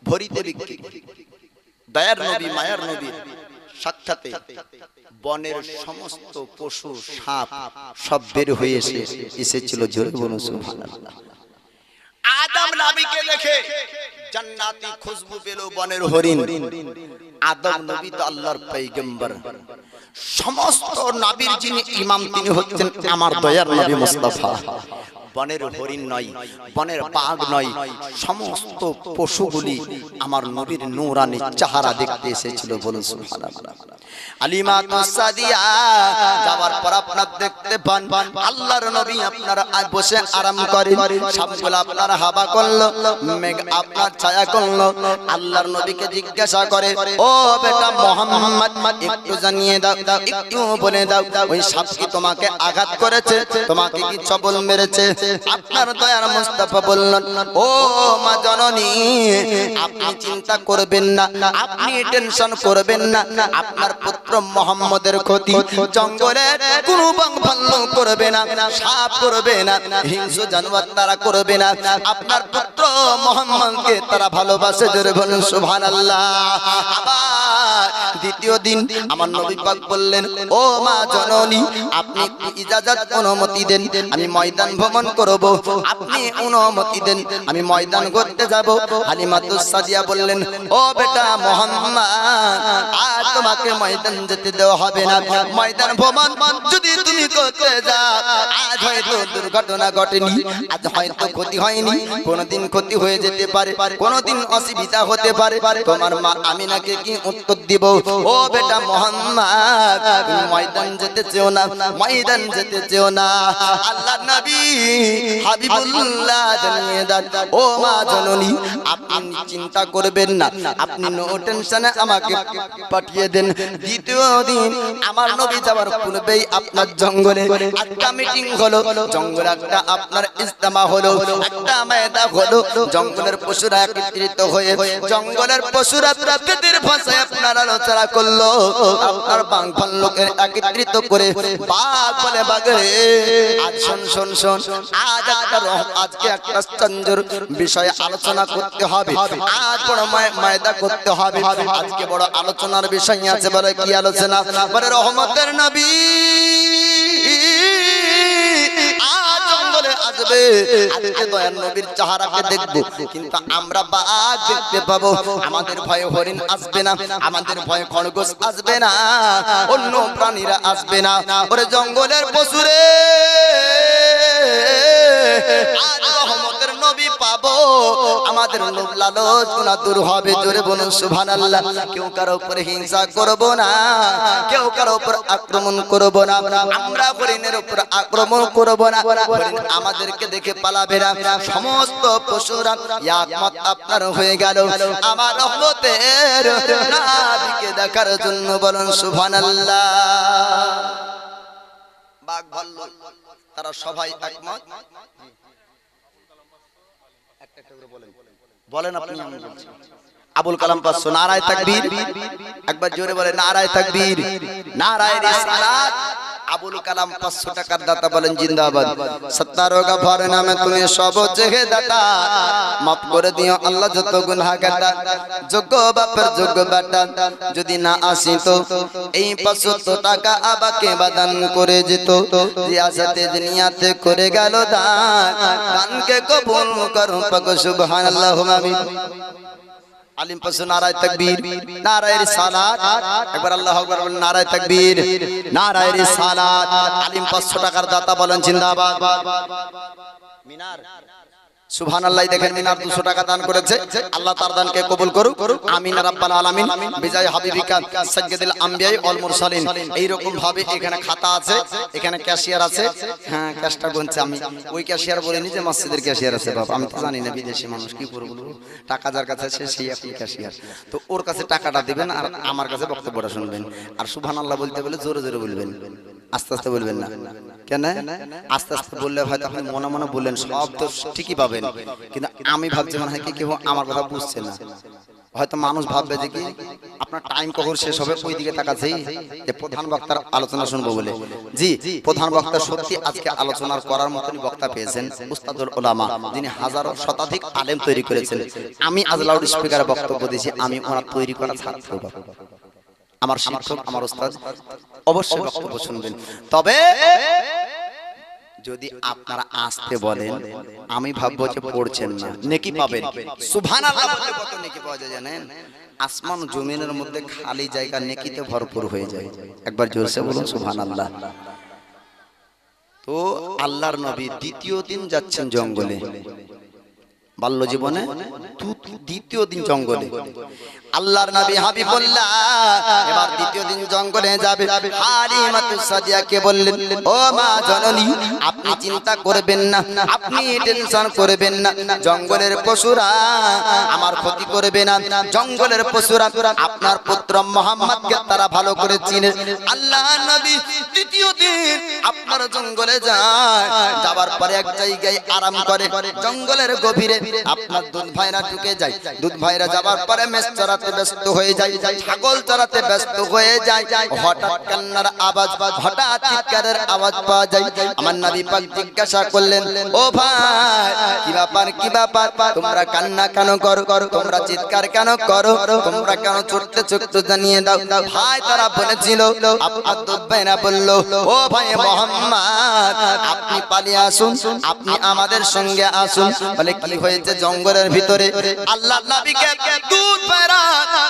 ভরিতে বিক্রি। দয়ার নবী মায়ার নবীর সাক্ষাতে বনের সমস্ত পশু সাপ সব বের হয়ে এসেছিল। জোরে বলুন সুবহানাল্লাহ। আদম নবীকে দেখে জান্নাতি খুশবু পেল বনের হরিণ। আদম নবী তো আল্লাহর পয়গম্বর, সমস্ত নবীর যিনি ইমাম তিনি হচ্ছেন আমার দয়ার নবী মুস্তাফা। বনের হরিণ নয়, বনের বাঘ নয়, সমস্ত পশুগুলি আমার নবীর নূরানি চেহারা দেখতে এসেছিল। বলুন সুবহানাল্লাহ। আলিমাতুস সাদিয়া যাওয়ার পর আপনার দেখতে পান আল্লাহর নবী আপনার বসে আরাম করে, সবগুলো আপনার হাওয়া করলো, মেঘ আপনার ছায়া করলো। আল্লাহর নবীকে জিজ্ঞাসা করে, ও বেটা মুহাম্মদ, একটু জানিয়ে দাও, একটু বলে দাও, ওই সাপ কি তোমাকে আঘাত করেছে? তোমাকে কি ছবল মেরেছে? আপনার দয়ার মুস্তাফা বললেন, ও মা জননী, আপনি চিন্তা করবেন না, আপনি টেনশন করবেন না, আপনার পুত্র মুহাম্মদের ক্ষতি জঙ্গলের কোনো বাঘ ভাল্লুক করবে না, সাপ করবে না, হিংস্র জানোয়ার তারা করবে না। আপনার পুত্র মুহাম্মদকে তারা ভালোবাসে। জোরে বলুন সুবহানাল্লাহ। আবার দ্বিতীয় দিন আমার নবী পাক বললেন, ও মা জননী, আপনি ইজাজত অনুমতি দেন, আমি ময়দান ভ্রমণ করব। আপনি অনুমতি দেন, আমি ময়দান করতে যাব। হালিমাতুস সাদিয়া বললেন, ও বেটা মুহাম্মদ, আজ তোমাকে ময়দান যেতে দেওয়া হবে না। ময়দান ভ্রমণ যদি তুমি করতে যাও, আজ হয়তো দুর্ঘটনা ঘটেনি, আজ হয়তো ক্ষতি হয়নি, কোনদিন ক্ষতি হয়ে যেতে পারে, কোনদিন অসুবিধা হতে পারে। তোমার মা আমিনাকে কি উত্তর দিব? ও বেটা মুহাম্মদ, তুমি ময়দান যেতে চেও না, ময়দান যেতে চেও না। আল্লাহর নবী হাবিবুল্লাহ জানিয়ে দেন, ও মা জননী, আপনি চিন্তা করবেন না, আপনি নো টেনশনে আমাকে পাঠিয়ে দেন। দ্বিতীয় দিন আমার নবী যাওয়ার পূর্বেই আপনার জঙ্গলে একটা মিটিং হলো, জঙ্গলে একটা আপনার ইজতেমা হলো, একটা ময়দা হলো। জঙ্গলের পশুরা একত্রিত হয়ে জঙ্গলের পশুরা প্রকৃতির ভাষায় আপনার আলোচনা করলো। আপনার বাঘ ভাল্লুকের একত্রিত করে বাঘ বলে, বাঘরে আজ শোন শোন শোন, আজকে একটা চঞ্জর বিষয়ে আলোচনা করতে হবে, আজ বড় ময়দা করতে হবে, আজকে বড় আলোচনার বিষয় আছে। বলে কি আলোচনা? বলে রহমতের নবী আজ জঙ্গলে আসবে, আজকে দয়ার নবীর চেহারাকে দেখবো, কিন্তু আমরা বাঘ দেখতে পাবো। আমাদের ভয়ে হরিণ আসবে না, আমাদের ভয়ে খরগোশ আসবে না, অন্য প্রাণীরা আসবে না। ওরে জঙ্গলের পশুরে আজ রহমতের নবী পাবো, আমাদের লোভ লালসা দূর হবে। জোরে বলুন সুবহানাল্লাহ। কেউ কারো উপরে হিংসা করব না, কেউ কারো উপর আক্রমণ করব না, আমরা হরিণের উপর আক্রমণ করব না, হরিণ আমাদেরকে দেখে পালাবে না। সমস্ত পশুরা একমত আপনার হয়ে গেল আমার রহমতের নবীকে দেখার জন্য। বলুন সুবহানাল্লাহ। বাঘ ভাল্লুক তারা সবাই একমত। একটা করে বলেন, বলেন আপনি, আমি বলছি। আবুল কালাম 500, নারায়ে তাকবীর। একবার জোরে বলে নারায়ে তাকবীর, নারায়ে রিসালাত। আবুল কালাম 500 টাকার দাতা বলেন জিন্দাবাদ। সত্তারো গফার নামে তুমি সব জেগে দাতা, মাফ করে দিও আল্লাহ যত গুনাহ গাতা। যোগ্য বাপের যোগ্য বেটা যদি না আসিত, এই 500 টাকা আবাকে বাদান করে যেত। রিয়াসাতে দুনিয়াতে করে গেল দান, দানকে কবুল করো পাক সুবহানাল্লাহ আমিন। আলিম 500, নারায়ে তাকবীর, নারায়ে রিসালাত। একবার আল্লাহু আকবার বলেন, নারায়ে তাকবীর, নারায়ে রিসালাত। আলিম 500 টাকার দাতা বলেন জিন্দাবাদ। মিনার সুবহানাল্লাহ, দেখেন মিনার 200 টাকা দান করেছে। আল্লাহ তার দানকে কবুল করুক, আমিন রাব্বাল আলামিন। বিজয় হাবিবিকা সাইয়্যিদুল আম্বিয়া ওয়াল মুরসালিন। এই রকম ভাবে এখানে খাতা আছে, এখানে ক্যাশিয়ার আছে। হ্যাঁ, ক্যাশটা গুনছে আমি, ওই ক্যাশিয়ার বলিনি যে মসজিদের ক্যাশিয়ার আছে বাবা, আমি তো জানি না, বিদেশি মানুষ কি করব, টাকা যার কাছে আছে সেই আপনি ক্যাশিয়ার। তো ওর কাছে টাকাটা দিবেন আর আমার কাছে বক্তব্যটা শুনবেন। আর সুবহানাল্লাহ বলতে বলে জোরে জোরে বলবেন, আস্তে আস্তে বলবেন না। কেন? আস্তে আস্তে বললে হয়তো আপনি মনে মনে বললেন, সব তো ঠিকই পাবেন, কিন্তু আমি ভাবছি মনে হয় কি কেউ আমার কথা বুঝছে না। হয়তো মানুষ ভাববে যে কি আপনার টাইম কখন শেষ হবে, ওই দিকে তাকাচ্ছেই যে প্রধান বক্তার আলোচনা শুনবো বলে। জি, প্রধান বক্তা সত্যি আজকে আলোচনা করার মতনই বক্তা পেয়েছেন, উস্তাদুল উলামা, যিনি হাজারো শতাধিক আলেম তৈরি করেছেন। আমি আজ লাউড স্পিকারে বক্তব্য দিয়েছি, আমি ওনার তৈরি করা ছাত্র, আমার শিক্ষক, আমার উস্তাদ, অবশ্যই বক্তব্য শুনবেন। তবে যদি আপনারা আসতে বলেন, আমি ভাববো যে পড়ছেন না, নেকি পাবেন। সুবহানাল্লাহ বলতে কত নেকি পাওয়া যায় জানেন? আসমান জমিনের মধ্যে খালি জায়গা নেকিতে ভরপুর হয়ে যায়। একবার জোরসে বলুন সুবহানাল্লাহ। তো আল্লাহর নবী দ্বিতীয় দিন যাচ্ছেন জঙ্গলে, বাল্য জীবনে দ্বিতীয় দিন জঙ্গলে। আল্লাহর নবী হাবিবুল্লাহ এবার দ্বিতীয় দিন জঙ্গলে যাবে। হালিমাতুস সাদিয়াকে বললেন, ও মা জননী, আপনি চিন্তা করবেন না, আপনি টেনশন করবেন না, জঙ্গলের পশুরা আমার ক্ষতি করবে না। জঙ্গলের পশুরা আপনার পুত্র মুহাম্মদকে তারা ভালো করে চিনে। আল্লাহর নবী দ্বিতীয় দিন আপনার জঙ্গলে যায়, যাবার পরে এক জায়গায় আরাম করে। জঙ্গলের গভীরে আপনার দুধ ভাইরা ঢুকে যায়। দুধ ভাইরা যাবার পরে মেষ চড়াতে ব্যস্ত হয়ে যায়, ছাগল চড়াতে ব্যস্ত হয়ে যায়। হঠাৎ কান্নার আওয়াজ, হঠাৎ চিৎকারের আওয়াজ পাওয়া যায়। আমার নবী পাক জিজ্ঞাসা করলেন, ও ভাই, কি ব্যাপার, কি ব্যাপার, তোমরা কান্না কেন করো, তোমরা চিৎকার কেন করো, তোমরা কেন ছুটতে ছুটতে জানিয়ে দাও। ভাই তারা বলেছিল, আপনার দুধ ভাইরা বলল, ও ভাই মুহাম্মদ, আপনি পালিয়ে আসুন, আপনি আমাদের সঙ্গে আসুন। বলে কি হয়েছে জঙ্গলের ভিতরে? আল্লাহর নবীকে দুধ ভাইরা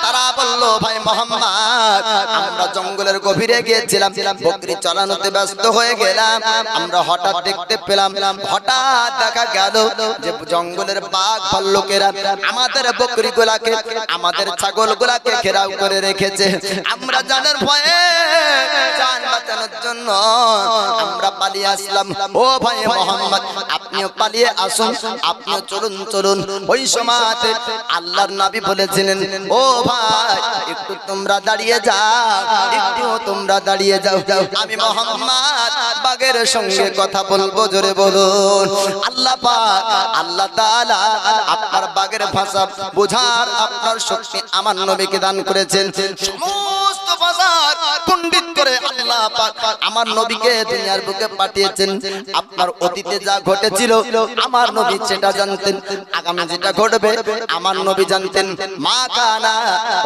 তারা বলল, ভাই মুহাম্মদ, আমরা জঙ্গলের গভীরে গিয়েছিলাম, বকরি চড়ানোতে ব্যস্ত হয়ে গেলাম। আমরা হঠাৎ দেখতে পেলাম, হঠাৎ দেখা গেল যে জঙ্গলের বাঘ ভাল্লুকেরা আমাদের বকরি গুলাকে, আমাদের ছাগল গুলাকে ঘেরাও করে রেখেছে। আমরা জানের ভয়ে জান বাঁচানোর জন্য আমরা পালিয়ে আসলাম। ও ভাই মুহাম্মদ, আপনিও পালিয়ে আসুন, আপনিও চলুন চলুন। ওই সময়তে আল্লাহর নবী বলেছিলেন, ও ভাই একটু তোমরা দাঁড়িয়ে যাও, একটু তোমরা দাঁড়িয়ে যাও, আমি মুহাম্মদ বাঘের সঙ্গে কথা বলবো। জোরে বলুন আল্লাহ পাক, আল্লাহ তাআলা আপনার বাঘের ভাষা বোঝার আপনার শক্তি আমার নবীকে দান করেছেন। সমস্ত ভাষার পণ্ডিত করে আল্লাহ পাক আমার নবীকে দুনিয়ার বুকে পাঠিয়েছেন। আপনার অতীতে যা ঘটেছিল আমার নবী সেটা জানতেন, আগামী যেটা ঘটবে আমার নবী জানতেন। মা কানা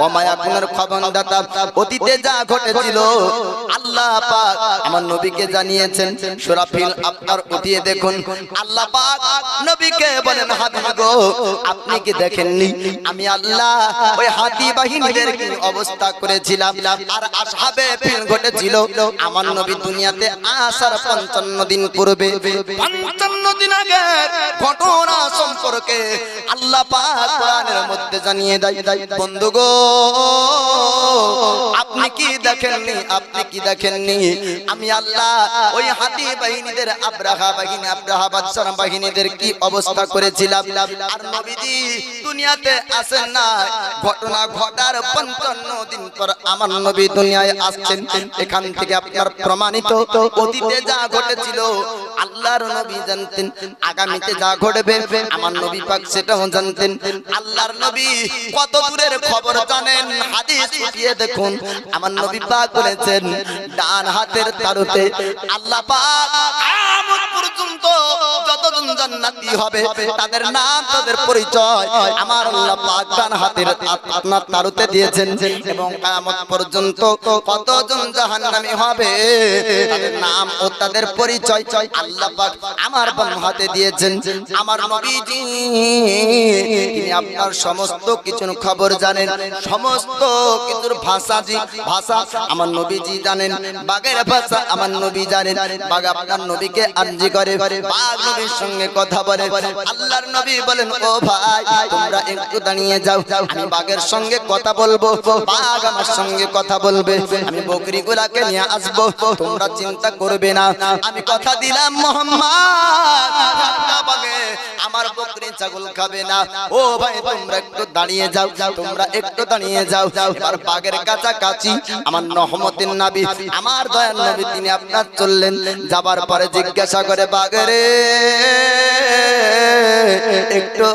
ও মায়াকুনের খবরদাতা, অতীতে যা ঘটেছিল আল্লাহ পাক আমার নবীকে জানিয়েছেন। সূরা ফিল আপনার উঠিয়ে দেখুন, আল্লাহ পাক নবীকে বলেন, হাবিব গো, আপনি কি দেখেননি আমি আল্লাহ ওই হাতি বাহিনীদের কি অবস্থা করেছিলাম? আর আসহাবে ফিল ঘটেছিল আমার নবী দুনিয়াতে আসার 55 দিন পূর্বে, 55 দিন আগে ঘটনা সম্পর্কে আল্লাহ পাক কোরআনের মধ্যে জানিয়ে দেয়। বন্ধু গো, আপনি কি দেখেননি? আপনি কি দেখেননি? আমি আল্লাহ ওই হাতি বাহিনীদের আব্রাহা বাহিনী, আব্রাহা বাদশাহ বাহিনীদের কি অবস্থা করেছিলাম। আর নবীজি দুনিয়াতে আসেন না, ঘটনা ঘটার 55 দিন পর আমার নবী দুনিয়ায় আসছেন। এখান থেকে আপনার প্রমাণিত অতীতে যা ঘটেছিল আল্লাহর নবী জানতেন, আগামীতে যা ঘটবে আমার নবী পাক সেটাও জানতেন। আল্লাহর নবী কত দূরের খবর জানেন, হাদিস উঠিয়ে দেখুন। আমার নবী পাক বলেছেন ডান হাতের তালুতে আল্লাহ পাক কিয়ামত পর্যন্ত যতজন জান্নাতি হবে তাদের নাম, তাদের পরিচয় আমার আল্লাহ পাক ডান হাতের আপনার তালুতে দিয়েছেন। এবং কিয়ামত পর্যন্ত কতজন জাহান্নামী হবে তাদের নাম ও তাদের পরিচয় আল্লাহ পাক আমার বাম হাতে দিয়েছেন। আমার নবীজি তিনি আপনার সমস্ত কিছুর খবর জানেন, সমস্ত কিছুর ভাষা আমার নবীজি জানেন। বাঘের ভাষা আমার নবী জানেন। বাঘ আপনার নবীকে আরজি করে, বাঘ নবীর সঙ্গে কথা বলে। আল্লাহর নবী বলেন ও ভাই তোমরা একটু দাঁড়িয়ে যাও, আমি বাঘের সঙ্গে কথা বলবো, বাঘ আমার সঙ্গে কথা বলবে, আমি বকরিগুলাকে নিয়ে আসবো, তোমরা চিন্তা করবে না। আমি কথা দিলাম মুহাম্মদ বাঘে আমার বকরি ছাগল খাবে না। ও ভাই তোমরা একটু দাঁড়িয়ে যাও, তোমরা একটু দাঁড়িয়ে যাও। এবার বাঘের কাছাকাছি আমার রহমতের নবী, আমার দয়ার নবী তিনি আপনার চললেন। যাবার পরে জিজ্ঞাসা করে বাঘরে একটু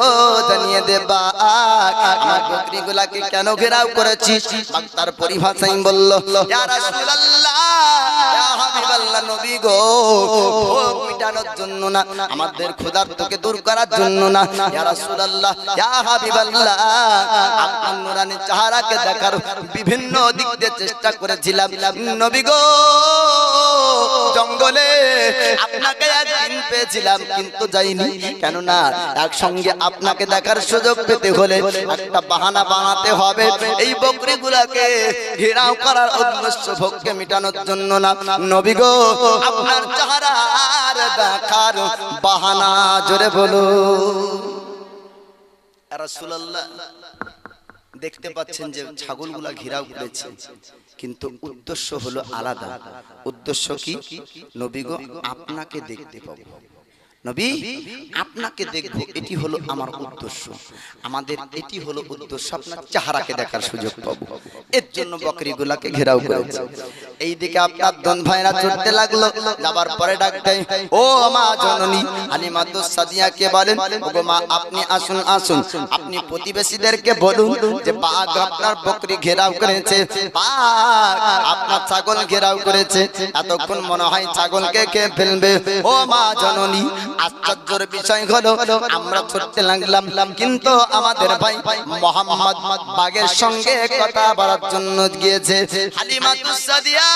জানিয়ে দে বাঘ আমার বকরিগুলাকে কেন ঘেরাও করেছিস? বাঘ তার পরিভাষায় বলল ইয়া রাসূলুল্লাহ, ইয়া হাবিবাল্লাহ, নবী গো ভোগ মিটানোর জন্য না, আমাদের ক্ষুধার্তকে দূর করার জন্য না। ইয়া রাসূলুল্লাহ, ইয়া হাবিবাল্লাহ, আপনার নূরানি চেহারাকে দেখার বিভিন্ন দিক দিয়ে চেষ্টা করেছিলাম। নবী গো জঙ্গলে আপনাকে একদিন পেয়েছিলাম কিন্তু যাইনি, কেননা একসঙ্গে আপনাকে দেখার সুযোগ পেতে হলে একটা বাহানা বানাতে হবে। এই বকরিগুলাকে ঘেরাও করার উদ্দেশ্য ভোগকে মিটানোর জন্য না। নবী গো আপনার চেহারার দেখার বাহানা, জোরে বলো রাসূলুল্লাহ। দেখতে পাচ্ছেন যে ছাগলগুলা ঘেরাও করেছে, কিন্তু উদ্দেশ্য হলো আলাদা। উদ্দেশ্য কি? নবী গো আপনাকে দেখতে পাবো, নবী আপনাকে দেখবো, এটি হলো আমার উদ্দেশ্য। আমাদের এটি হলো উদ্দেশ্য, আপনার চেহারাকে দেখার সুযোগ পাবো। এর জন্য বকরিগুলাকে ঘেরাও করেছে। এইদিকে আপনার দন ভাইরা চড়তে লাগলো। যাবার পরে ডাক দেয় ও মা জননী হালিমাতুস সাদিয়াকে বলেন ওগো মা আপনি আসুন, আসুন, আপনি প্রতিবেশীদেরকে বলুন যে বাঘ আপনার বকরি ঘেরাও করেছে, বাঘ আপনার ছাগল ঘেরাও করেছে, এতক্ষণ মনে হয় ছাগলকে খেয়ে ফেলবে। ও মা জননী আশ্চর্যের বিষয় হলো আমরা ছুটতে লাগলাম, কিন্তু আমাদের ভাই মুহাম্মদ বাঘের সঙ্গে কথা বলার জন্য গিয়েছে। হালিমাতুস সাদিয়া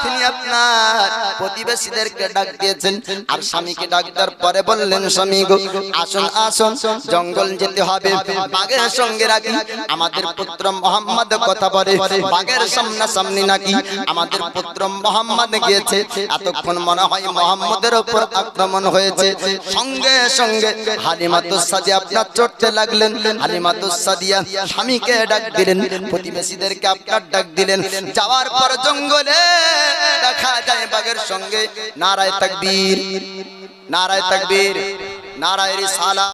তিনি আপনার প্রতিবেশীদেরকে ডাক দিয়েছেন, আর স্বামীকে ডাক দেওয়ার পরে বললেন স্বামী গো আসুন, আসুন, জঙ্গল যেতে হবে, বাঘের সঙ্গে রাখি আমাদের পুত্র মুহাম্মদ কথা বলে, বাঘের সামনাসামনি নাকি আমাদের পুত্র মুহাম্মদ গিয়েছে, এতক্ষণ মনে হয় মুহাম্মদের উপর আক্রমণ হয়েছে। সঙ্গে সঙ্গে হালিমাতুস সাদিয়া আপনার চড়তে লাগলেন। হালিমাতুস সাদিয়া স্বামীকে ডাক দিলেন, প্রতিবেশীদেরকে আপনার ডাক দিলেন। যাওয়ার পর জঙ্গলে দেখা যায় বাঘের সঙ্গে নারায়ে তাকবীর, নারায়ে তাকবীর, নারায়ে রিসালাত।